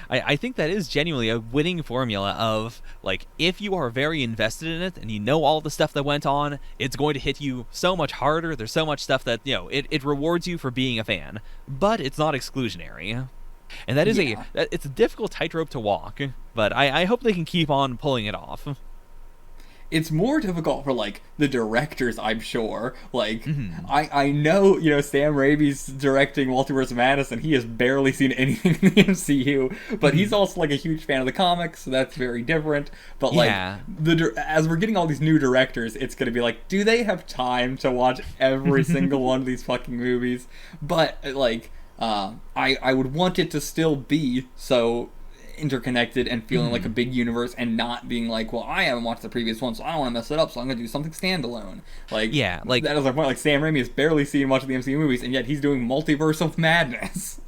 I think that is genuinely a winning formula of, like, if you are very invested in it and you know all the stuff that went on, it's going to hit you so much harder. There's so much stuff that, you know, it rewards you for being a fan. But it's not exclusionary. And that is it's a difficult tightrope to walk, but I hope they can keep on pulling it off. It's more difficult for, like, the directors, I'm sure. Like, I know, you know, Sam Raimi's directing Multiverse of Madness, and he has barely seen anything in the MCU, but he's also, like, a huge fan of the comics, so that's very different. But, like, as we're getting all these new directors, it's gonna be like, do they have time to watch every single one of these fucking movies? But, like, I would want it to still be so interconnected and feeling like a big universe, and not being like, well, I haven't watched the previous one, so I don't want to mess it up, so I'm gonna do something standalone. Like, yeah, like, that is my point. Like, Sam Raimi has barely seen much of the MCU movies, and yet he's doing Multiverse of Madness.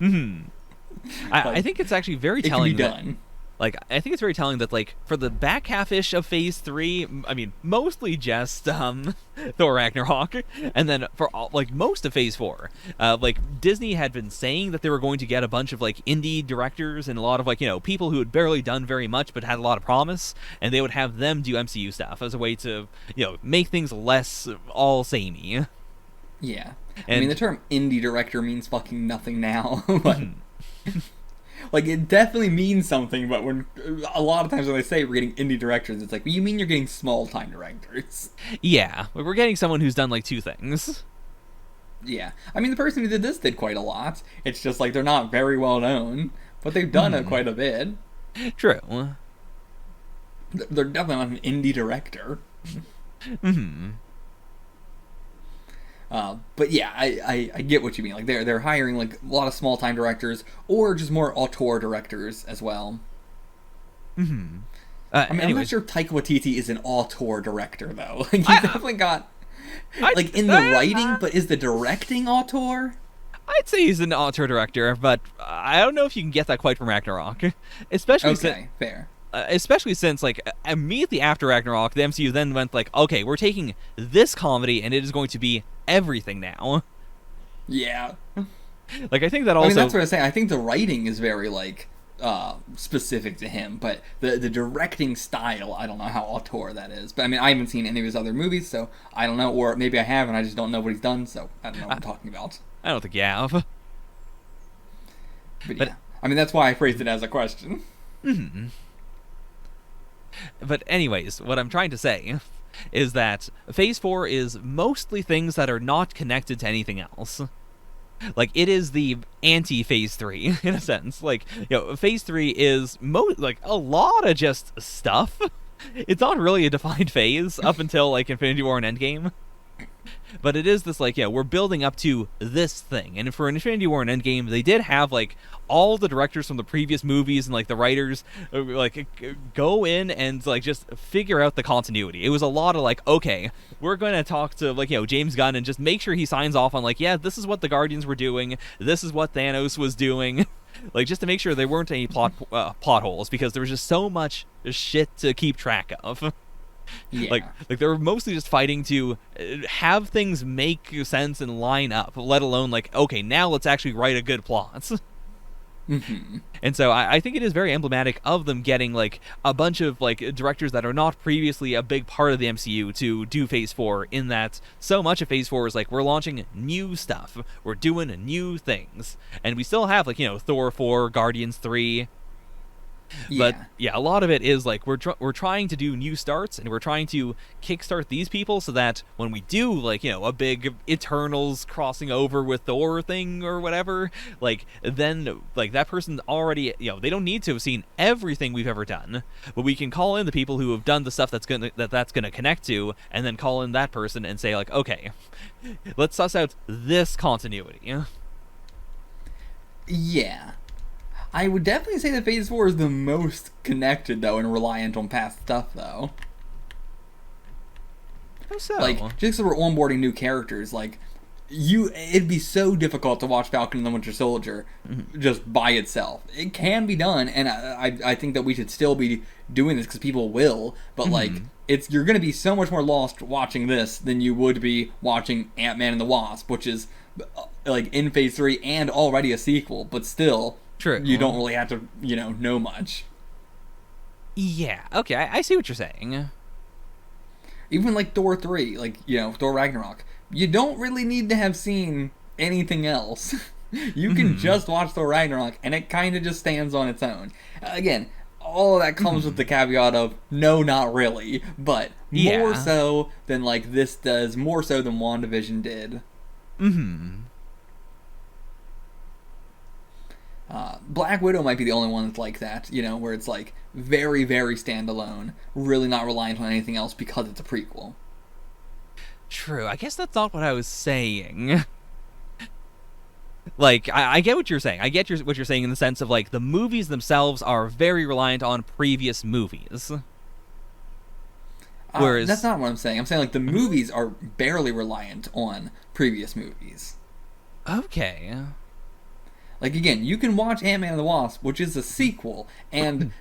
I think it's actually very telling. It can be done. Like, I think it's very telling that, like, for the back half-ish of Phase 3, I mean, mostly just, Thor Ragnarok, and then for, like, most of Phase 4, like, Disney had been saying that they were going to get a bunch of, like, indie directors and a lot of, like, you know, people who had barely done very much but had a lot of promise, and they would have them do MCU stuff as a way to, you know, make things less all-samey. Yeah. I mean, the term indie director means fucking nothing now, but... Like, it definitely means something, but when a lot of times when they say we're getting indie directors, it's like, well, you mean you're getting small-time directors. Yeah, we're getting someone who's done, like, 2 things. Yeah. I mean, the person who did this did quite a lot. It's just, like, they're not very well-known, but they've done it quite a bit. True. They're definitely not an indie director. But yeah, I get what you mean. Like, they're hiring, like, a lot of small time directors, or just more auteur directors as well. I mean, I'm not sure Taika Waititi is an auteur director, though. Like, he's definitely got, like, in the writing, but is the directing auteur? I'd say he's an auteur director, but I don't know if you can get that quite from Ragnarok, especially fair. Especially since, like, immediately after Ragnarok, the MCU then went like, okay, we're taking this comedy and it is going to be everything now. Yeah. Like, I think that also... I mean, that's what I was saying. I think the writing is very, like, specific to him, but the directing style, I don't know how auteur that is. But, I mean, I haven't seen any of his other movies, so I don't know. Or maybe I have, and I just don't know what he's done, so I don't know what I'm talking about. I don't think you have. But yeah. I mean, that's why I phrased it as a question. But anyways, what I'm trying to say is that Phase 4 is mostly things that are not connected to anything else. Like, it is the anti-Phase 3, in a sense. Like, you know, Phase 3 is, like, a lot of just stuff. It's not really a defined phase up until, like, Infinity War and Endgame. But it is this, like, yeah, we're building up to this thing. And for Infinity War and Endgame, they did have, like, all the directors from the previous movies and, like, the writers, like, go in and, like, just figure out the continuity. It was a lot of, like, okay, we're going to talk to, like, you know, James Gunn and just make sure he signs off on, like, yeah, this is what the Guardians were doing. This is what Thanos was doing. Like, just to make sure there weren't any plot holes, because there was just so much shit to keep track of. Yeah. Like they were mostly just fighting to have things make sense and line up, let alone, like, okay, now let's actually write a good plot. And so I think it is very emblematic of them getting like a bunch of like directors that are not previously a big part of the MCU to do Phase 4, in that so much of Phase 4 is like we're launching new stuff, we're doing new things, and we still have like, you know, Thor 4, Guardians 3. But yeah, a lot of it is like we're trying to do new starts, and we're trying to kickstart these people so that when we do like, you know, a big Eternals crossing over with Thor thing or whatever, like then like that person already, you know, they don't need to have seen everything we've ever done, but we can call in the people who have done the stuff that's gonna connect to, and then call in that person and say like, okay, let's suss out this continuity. Yeah. I would definitely say that Phase 4 is the most connected, though, and reliant on past stuff, though. How so? Like, just because we're onboarding new characters, like, it'd be so difficult to watch Falcon and the Winter Soldier just by itself. It can be done, and I think that we should still be doing this because people will, but, like, you're going to be so much more lost watching this than you would be watching Ant-Man and the Wasp, which is, like, in Phase 3 and already a sequel, but still... True. You don't really have to, you know much. Yeah, okay, I see what you're saying. Even like Thor 3, like, you know, Thor Ragnarok, you don't really need to have seen anything else. You can just watch Thor Ragnarok, and it kind of just stands on its own. Again, all of that comes with the caveat of, no, not really, but more so than, like, this does, more so than WandaVision did. Black Widow might be the only one that's like that, you know, where it's like very, very standalone, really not reliant on anything else because it's a prequel. True. I guess that's not what I was saying. Like, I get what you're saying. I get what you're saying in the sense of, like, the movies themselves are very reliant on previous movies. Whereas... that's not what I'm saying. I'm saying, like, the movies are barely reliant on previous movies. Okay. Like, again, you can watch Ant-Man and the Wasp, which is a sequel, and,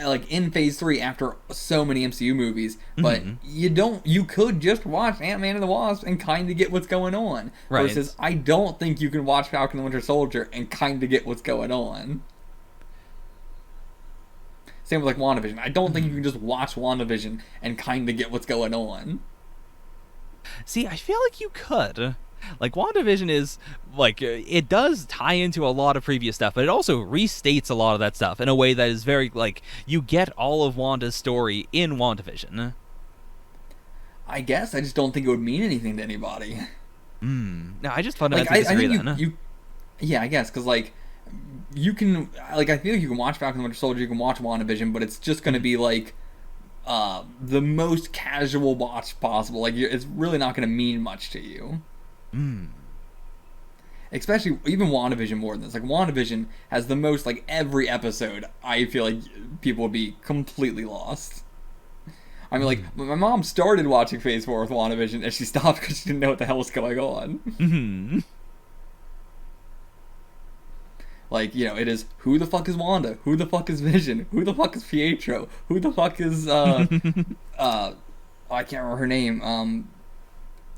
like, in Phase 3 after so many MCU movies, but you could just watch Ant-Man and the Wasp and kind of get what's going on. Right. Versus, I don't think you can watch Falcon and the Winter Soldier and kind of get what's going on. Same with, like, WandaVision. I don't think you can just watch WandaVision and kind of get what's going on. See, I feel like you could. Like, WandaVision is, like, it does tie into a lot of previous stuff, but it also restates a lot of that stuff in a way that is very, like, you get all of Wanda's story in WandaVision. I guess. I just don't think it would mean anything to anybody. No, I just fundamentally disagree then. Yeah, I guess, because, like, you can, like, I feel like you can watch Falcon and the Winter Soldier, you can watch WandaVision, but it's just going to be, like, the most casual watch possible. Like, it's really not going to mean much to you. Especially even WandaVision more than this. Like, WandaVision has the most, like, every episode, I feel like people would be completely lost. I mean, like, my mom started watching Phase 4 with WandaVision, and she stopped because she didn't know what the hell was going on. Like, you know, it is, who the fuck is Wanda? Who the fuck is Vision? Who the fuck is Pietro? Who the fuck is, I can't remember her name,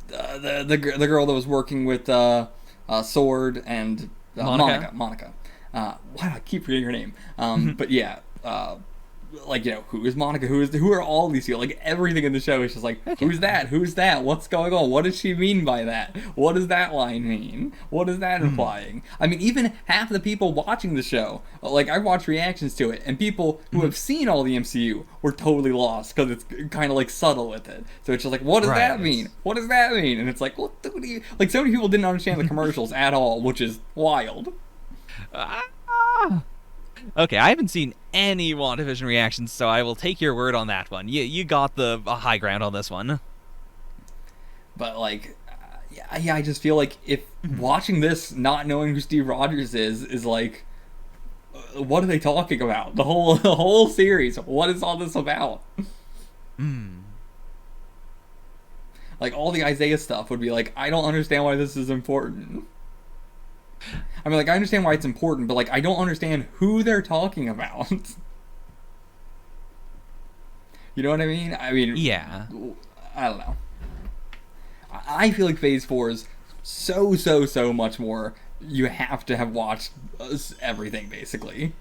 the girl that was working with Sword and Monica. Why do I keep forgetting her name? But yeah, like, you know, who is Monica? Who are all these people? Like, everything in the show is just like, who's that? Who's that? What's going on? What does she mean by that? What does that line mean? What is that implying? I mean, even half the people watching the show, like, I watched reactions to it, and people who have seen all the MCU were totally lost because it's kind of, like, subtle with it. So it's just like, what does that mean? What does that mean? And it's like, what do you... Like, so many people didn't understand the commercials at all, which is wild. Okay, I haven't seen any WandaVision reactions, so I will take your word on that one. You got the high ground on this one. But, like, yeah, I just feel like if watching this, not knowing who Steve Rogers is like, what are they talking about? The whole series. What is all this about? Like, all the Isaiah stuff would be like, I don't understand why this is important. I mean, like, I understand why it's important, but, like, I don't understand who they're talking about. You know what I mean? I mean... Yeah. I don't know. I feel like Phase 4 is so much more. You have to have watched everything, basically.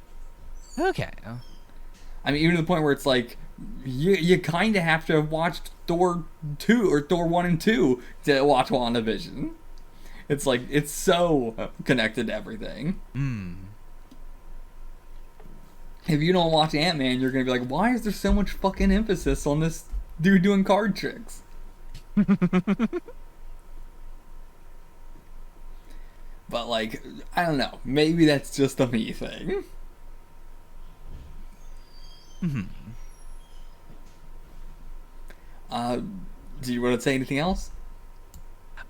Okay. I mean, even to the point where it's like, you kind of have to have watched Thor 2 or Thor 1 and 2 to watch WandaVision. It's like, it's so connected to everything. If you don't watch Ant-Man, you're going to be like, why is there so much fucking emphasis on this dude doing card tricks? But, like, I don't know. Maybe that's just a me thing. Do you want to say anything else?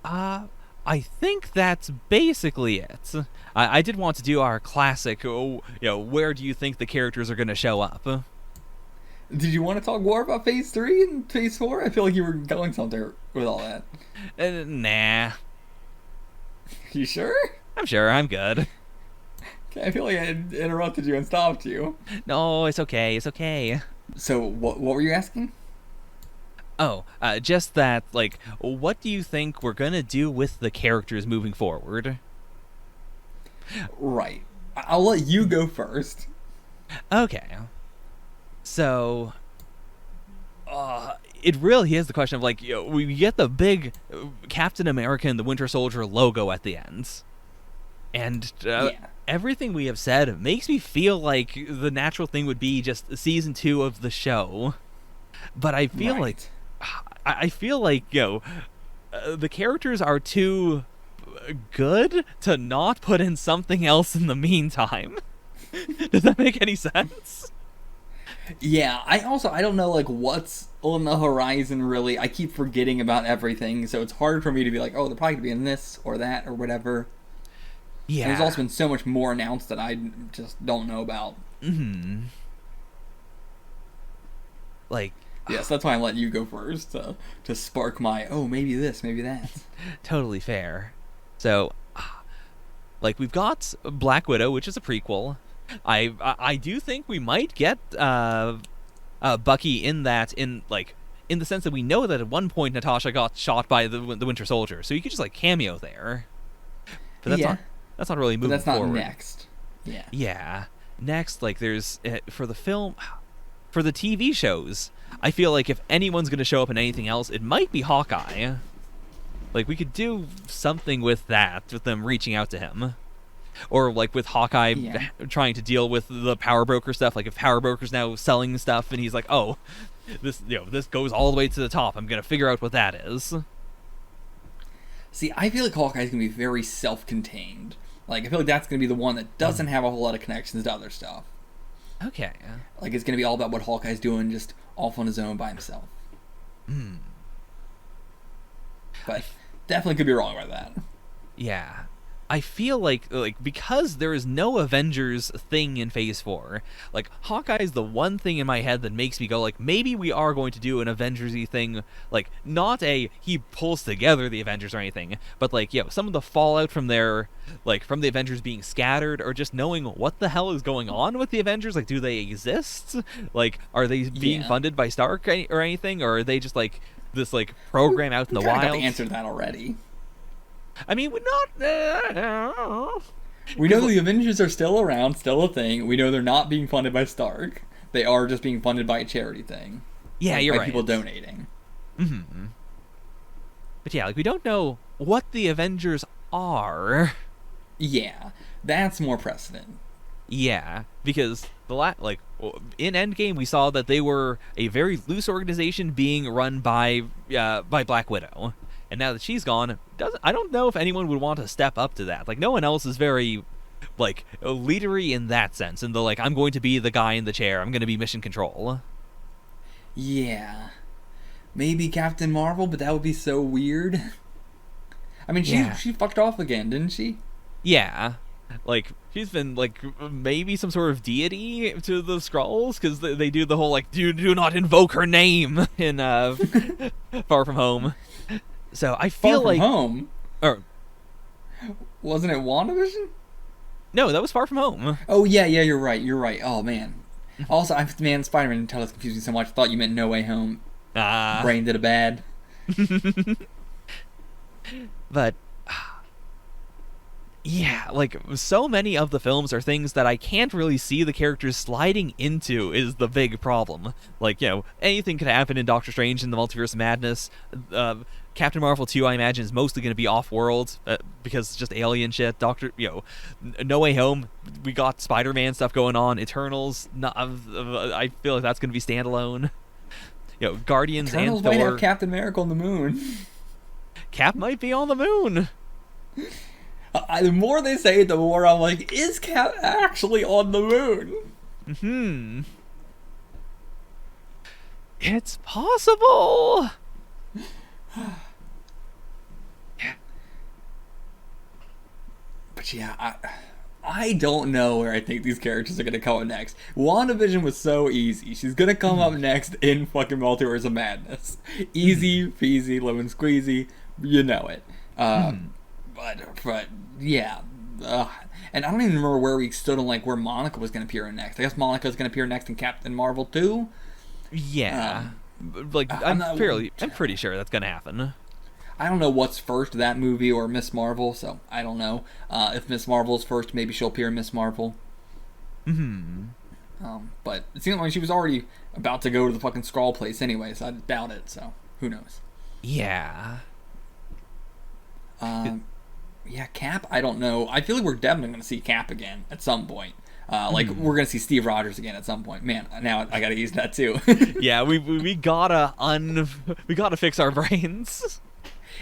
I think that's basically it. I did want to do our classic, where do you think the characters are going to show up? Did you want to talk more about Phase 3 and Phase 4? I feel like you were going somewhere with all that. Nah. You sure? I'm sure, I'm good. Okay, I feel like I interrupted you and stopped you. No, it's okay, it's okay. So, what were you asking? Oh, just that, like, what do you think we're gonna do with the characters moving forward? Right. I'll let you go first. Okay. So, it really is the question of, like, we get the big Captain America and the Winter Soldier logo at the end. And everything we have said makes me feel like the natural thing would be just season 2 of the show. But I feel like... I feel like, the characters are too good to not put in something else in the meantime. Does that make any sense? Yeah, I don't know, like, what's on the horizon, really. I keep forgetting about everything, so it's hard for me to be like, oh, they're probably going to be in this or that or whatever. Yeah. And there's also been so much more announced that I just don't know about. Like... Yes, that's why I let you go first, to spark my, oh, maybe this, maybe that. Totally fair. So, like, we've got Black Widow, which is a prequel. I do think we might get Bucky in that, in the sense that we know that at one point Natasha got shot by the Winter Soldier, so you could just, like, cameo there. But that's not really moving forward. But that's not next. Yeah. Yeah. Next, like, there's, for the film, for the TV shows... I feel like if anyone's going to show up in anything else, it might be Hawkeye. Like, we could do something with that, with them reaching out to him. Or, like, with Hawkeye trying to deal with the Power Broker stuff. Like, if Power Broker's now selling stuff, and he's like, oh, this goes all the way to the top. I'm going to figure out what that is. See, I feel like Hawkeye's going to be very self-contained. Like, I feel like that's going to be the one that doesn't have a whole lot of connections to other stuff. Okay. Like, it's going to be all about what Hawkeye's doing just off on his own by himself. But definitely could be wrong about that. Yeah. I feel like because there is no Avengers thing in Phase 4, like, Hawkeye is the one thing in my head that makes me go, like, maybe we are going to do an Avengers-y thing, like, not he pulls together the Avengers or anything, but, like, some of the fallout from from the Avengers being scattered, or just knowing what the hell is going on with the Avengers, like, do they exist? Like, are they being funded by Stark or anything, or are they just, like, this, like, program out in the wild? I got the answer to that already. I mean, we're not... We know the Avengers are still around, still a thing. We know they're not being funded by Stark. They are just being funded by a charity thing. Yeah, you're right. By people donating. But yeah, like, we don't know what the Avengers are. Yeah, that's more precedent. Yeah, because in Endgame we saw that they were a very loose organization being run by Black Widow. And now that she's gone, I don't know if anyone would want to step up to that. Like, no one else is very, like, leadery in that sense. And like, I'm going to be the guy in the chair. I'm going to be mission control. Yeah. Maybe Captain Marvel, but that would be so weird. I mean, she fucked off again, didn't she? Yeah. Like, she's been, like, maybe some sort of deity to the Skrulls, because they do the whole, like, do not invoke her name in Far From Home. So I feel Far From like Home? Or wasn't it WandaVision? No, that was Far From Home. Oh yeah, you're right. Oh man. Also, Spider-Man until it's confusing so much. I thought you meant No Way Home. Brain did a bad. But Yeah, like, so many of the films are things that I can't really see the characters sliding into is the big problem. Like, anything could happen in Doctor Strange and the Multiverse of Madness. Captain Marvel 2, I imagine, is mostly going to be off-world, because it's just alien shit. No Way Home, we got Spider-Man stuff going on. Eternals, I feel like that's going to be standalone. Guardians Eternals and Thor. might have Captain America on the moon. Cap might be on the moon. The more they say it, the more I'm like, is Cap actually on the moon? It's possible. But yeah, I don't know where I think these characters are going to come up next. WandaVision was so easy. She's going to come up next in fucking Multiverse of Madness. Easy peasy, lemon squeezy. You know it. But yeah. And I don't even remember where we stood on like where Monica was going to appear in next. I guess Monica's going to appear next in Captain Marvel 2. Yeah. I'm pretty sure that's going to happen. I don't know what's first, that movie or Miss Marvel, so I don't know. If Miss Marvel's first, maybe she'll appear in Miss Marvel. But it seemed like she was already about to go to the fucking Skrull place anyway, so I doubt it, so who knows. Yeah. Yeah, Cap, I don't know. I feel like we're definitely going to see Cap again at some point. We're going to see Steve Rogers again at some point. Man, now I got to use that too. Yeah, we gotta fix our brains.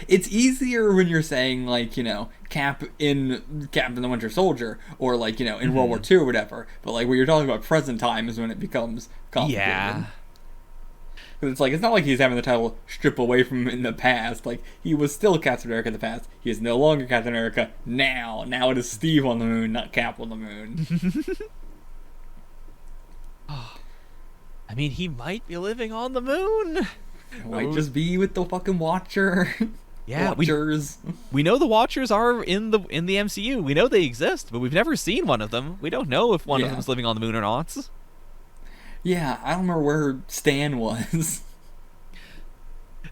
It's easier when you're saying, like, Cap in Captain the Winter Soldier, or, like, in World War II or whatever. But, like, when you're talking about present time is when it becomes complicated. Yeah. Because it's like, it's not like he's having the title stripped away from him in the past. Like, he was still Captain America in the past. He is no longer Captain America now. Now it is Steve on the moon, not Cap on the moon. I mean, he might be living on the moon. It might just be with the fucking Watcher. Yeah, Watchers. We know the Watchers are in the MCU. We know they exist, but we've never seen one of them. We don't know if one of them's living on the moon or not. Yeah, I don't remember where Stan was.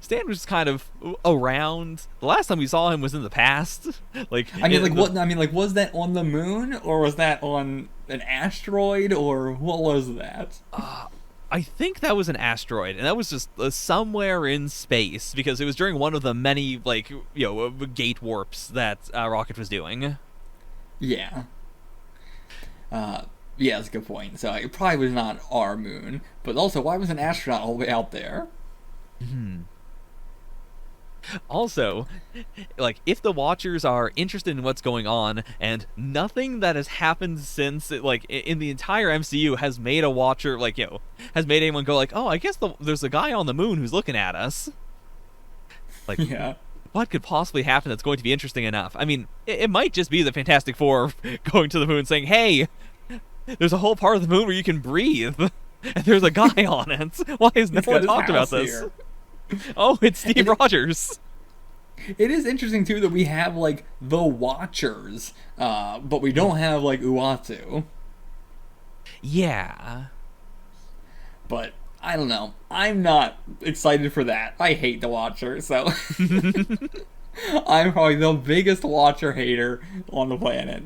Stan was kind of around. The last time we saw him was in the past. Was that on the moon, or was that on an asteroid, or what was that? I think that was an asteroid, and that was just somewhere in space, because it was during one of the many, gate warps that Rocket was doing. Yeah. Yeah, that's a good point. So it probably was not our moon, but also, why was an astronaut all the way out there? Also, if the Watchers are interested in what's going on, and nothing that has happened since, in the entire MCU has made a Watcher, has made anyone go oh, I guess there's a guy on the moon who's looking at us. Yeah. What could possibly happen that's going to be interesting enough? I mean, it might just be the Fantastic Four going to the moon saying, hey, there's a whole part of the moon where you can breathe, and there's a guy on it. Why has no one talked about this? Here. Oh, it's Steve Rogers. It is interesting, too, that we have, the Watchers, but we don't have, Uatu. Yeah. But, I don't know. I'm not excited for that. I hate the Watcher, so... I'm probably the biggest Watcher hater on the planet.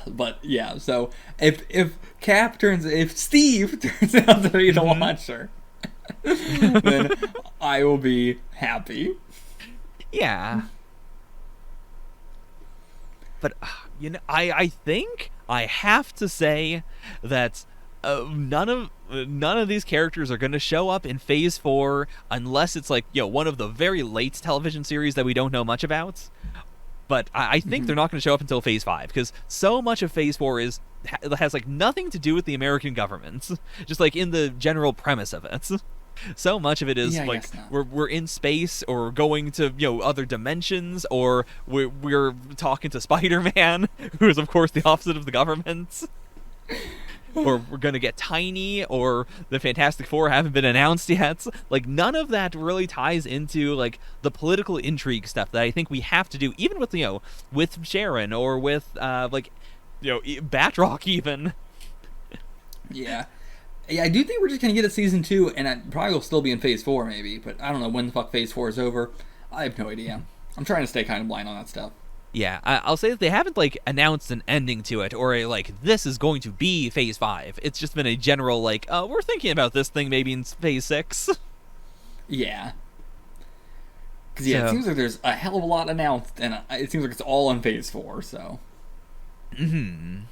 But yeah, so if Steve turns out to be the Watcher, then I will be happy. Yeah. But I think I have to say that none of these characters are going to show up in Phase 4 unless it's one of the very late television series that we don't know much about. But I think they're not going to show up until Phase 5, because so much of Phase 4 has nothing to do with the American government, just in the general premise of it. So much of it is we're in space, or going to other dimensions, or we're talking to Spider-Man, who is of course the opposite of the government. Or we're gonna get Tiny, or the Fantastic Four haven't been announced yet. None of that really ties into the political intrigue stuff that I think we have to do, even with with Sharon, or with Batroc even. Yeah, I do think we're just gonna get a season 2, and I probably will still be in Phase 4 maybe, but I don't know when the fuck Phase 4 is over. I have no idea. I'm trying to stay kind of blind on that stuff. Yeah, I'll say that they haven't like announced an ending to it or a like this is going to be Phase 5. It's just been a general like, we're thinking about this thing maybe in Phase 6. Yeah. Because it seems like there's a hell of a lot announced, and it seems like it's all in Phase 4. So. Yeah.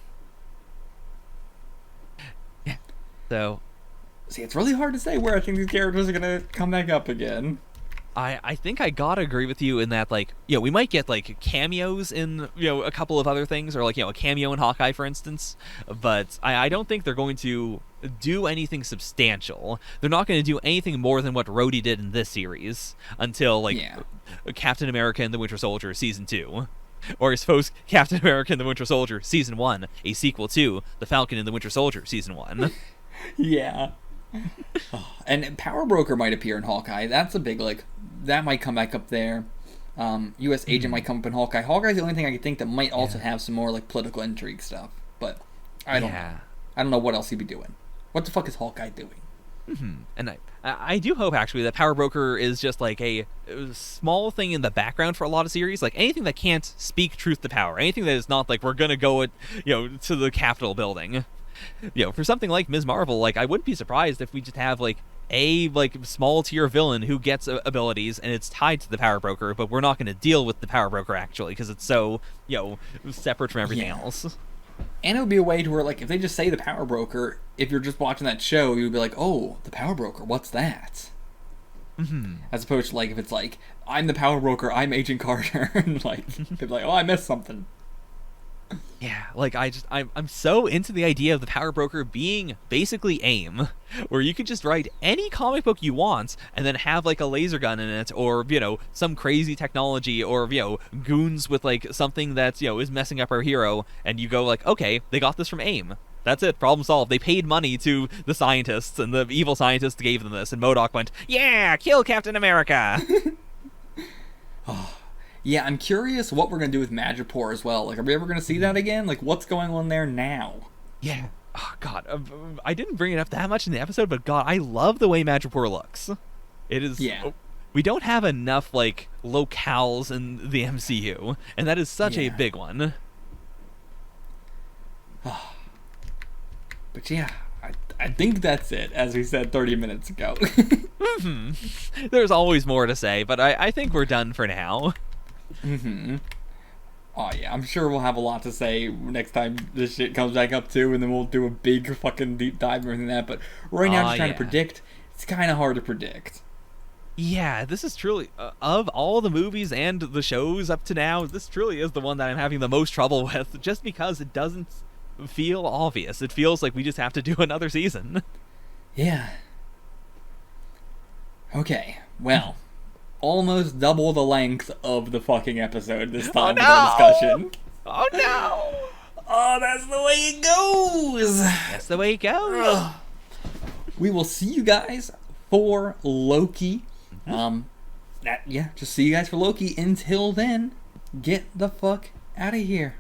So. See, it's really hard to say where I think these characters are gonna come back up again. I think I gotta agree with you in that, like, we might get, like, cameos in, a couple of other things, or, like, a cameo in Hawkeye, for instance, but I don't think they're going to do anything substantial. They're not going to do anything more than what Rhodey did in this series until, like, Captain America and the Winter Soldier Season 2. Or I suppose Captain America and the Winter Soldier Season 1, a sequel to The Falcon and the Winter Soldier Season 1. Yeah. And Power Broker might appear in Hawkeye. That's a big, like, that might come back up there. U.S. Agent might come up in Hawkeye. Hawkeye's the only thing I could think that might also have some more, like, political intrigue stuff. But I don't know. I don't know what else he'd be doing. What the fuck is Hawkeye doing? And I do hope, actually, that Power Broker is just, like, a small thing in the background for a lot of series. Like, anything that can't speak truth to power. Anything that is not, like, we're gonna go, to the Capitol building. For something like Ms. Marvel, like, I wouldn't be surprised if we just have, like, a, like, small tier villain who gets abilities and it's tied to the Power Broker, but we're not going to deal with the Power Broker, actually, because it's so, separate from everything else. And it would be a way to where, like, if they just say the Power Broker, if you're just watching that show, you'd be like, oh, the Power Broker, what's that? As opposed to, like, if it's like, I'm the Power Broker, I'm Agent Carter, and, like, they'd be like, oh, I missed something. Yeah, like, I'm so into the idea of the Power Broker being basically AIM, where you can just write any comic book you want and then have, like, a laser gun in it, or, some crazy technology, or, goons with, like, something that's, is messing up our hero, and you go, like, okay, they got this from AIM. That's it, problem solved. They paid money to the scientists, and the evil scientists gave them this, and MODOK went, yeah, kill Captain America! Yeah, I'm curious what we're going to do with Madripoor as well. Like, are we ever going to see that again? Like, what's going on there now? Yeah. Oh, God. I didn't bring it up that much in the episode, but, God, I love the way Madripoor looks. It is... Yeah. We don't have enough, like, locales in the MCU, and that is such a big one. But, yeah, I think that's it, as we said 30 minutes ago. There's always more to say, but I think we're done for now. Oh yeah, I'm sure we'll have a lot to say next time this shit comes back up too, and then we'll do a big fucking deep dive and everything like that. But right now, just trying to predict, it's kind of hard to predict. Yeah, this is truly, of all the movies and the shows up to now, this truly is the one that I'm having the most trouble with, just because it doesn't feel obvious. It feels like we just have to do another season. Yeah. Okay, well, almost double the length of the fucking episode this time with our discussion. Oh no! Oh, that's the way it goes! That's the way it goes! We will see you guys for Loki. Just see you guys for Loki. Until then, get the fuck out of here.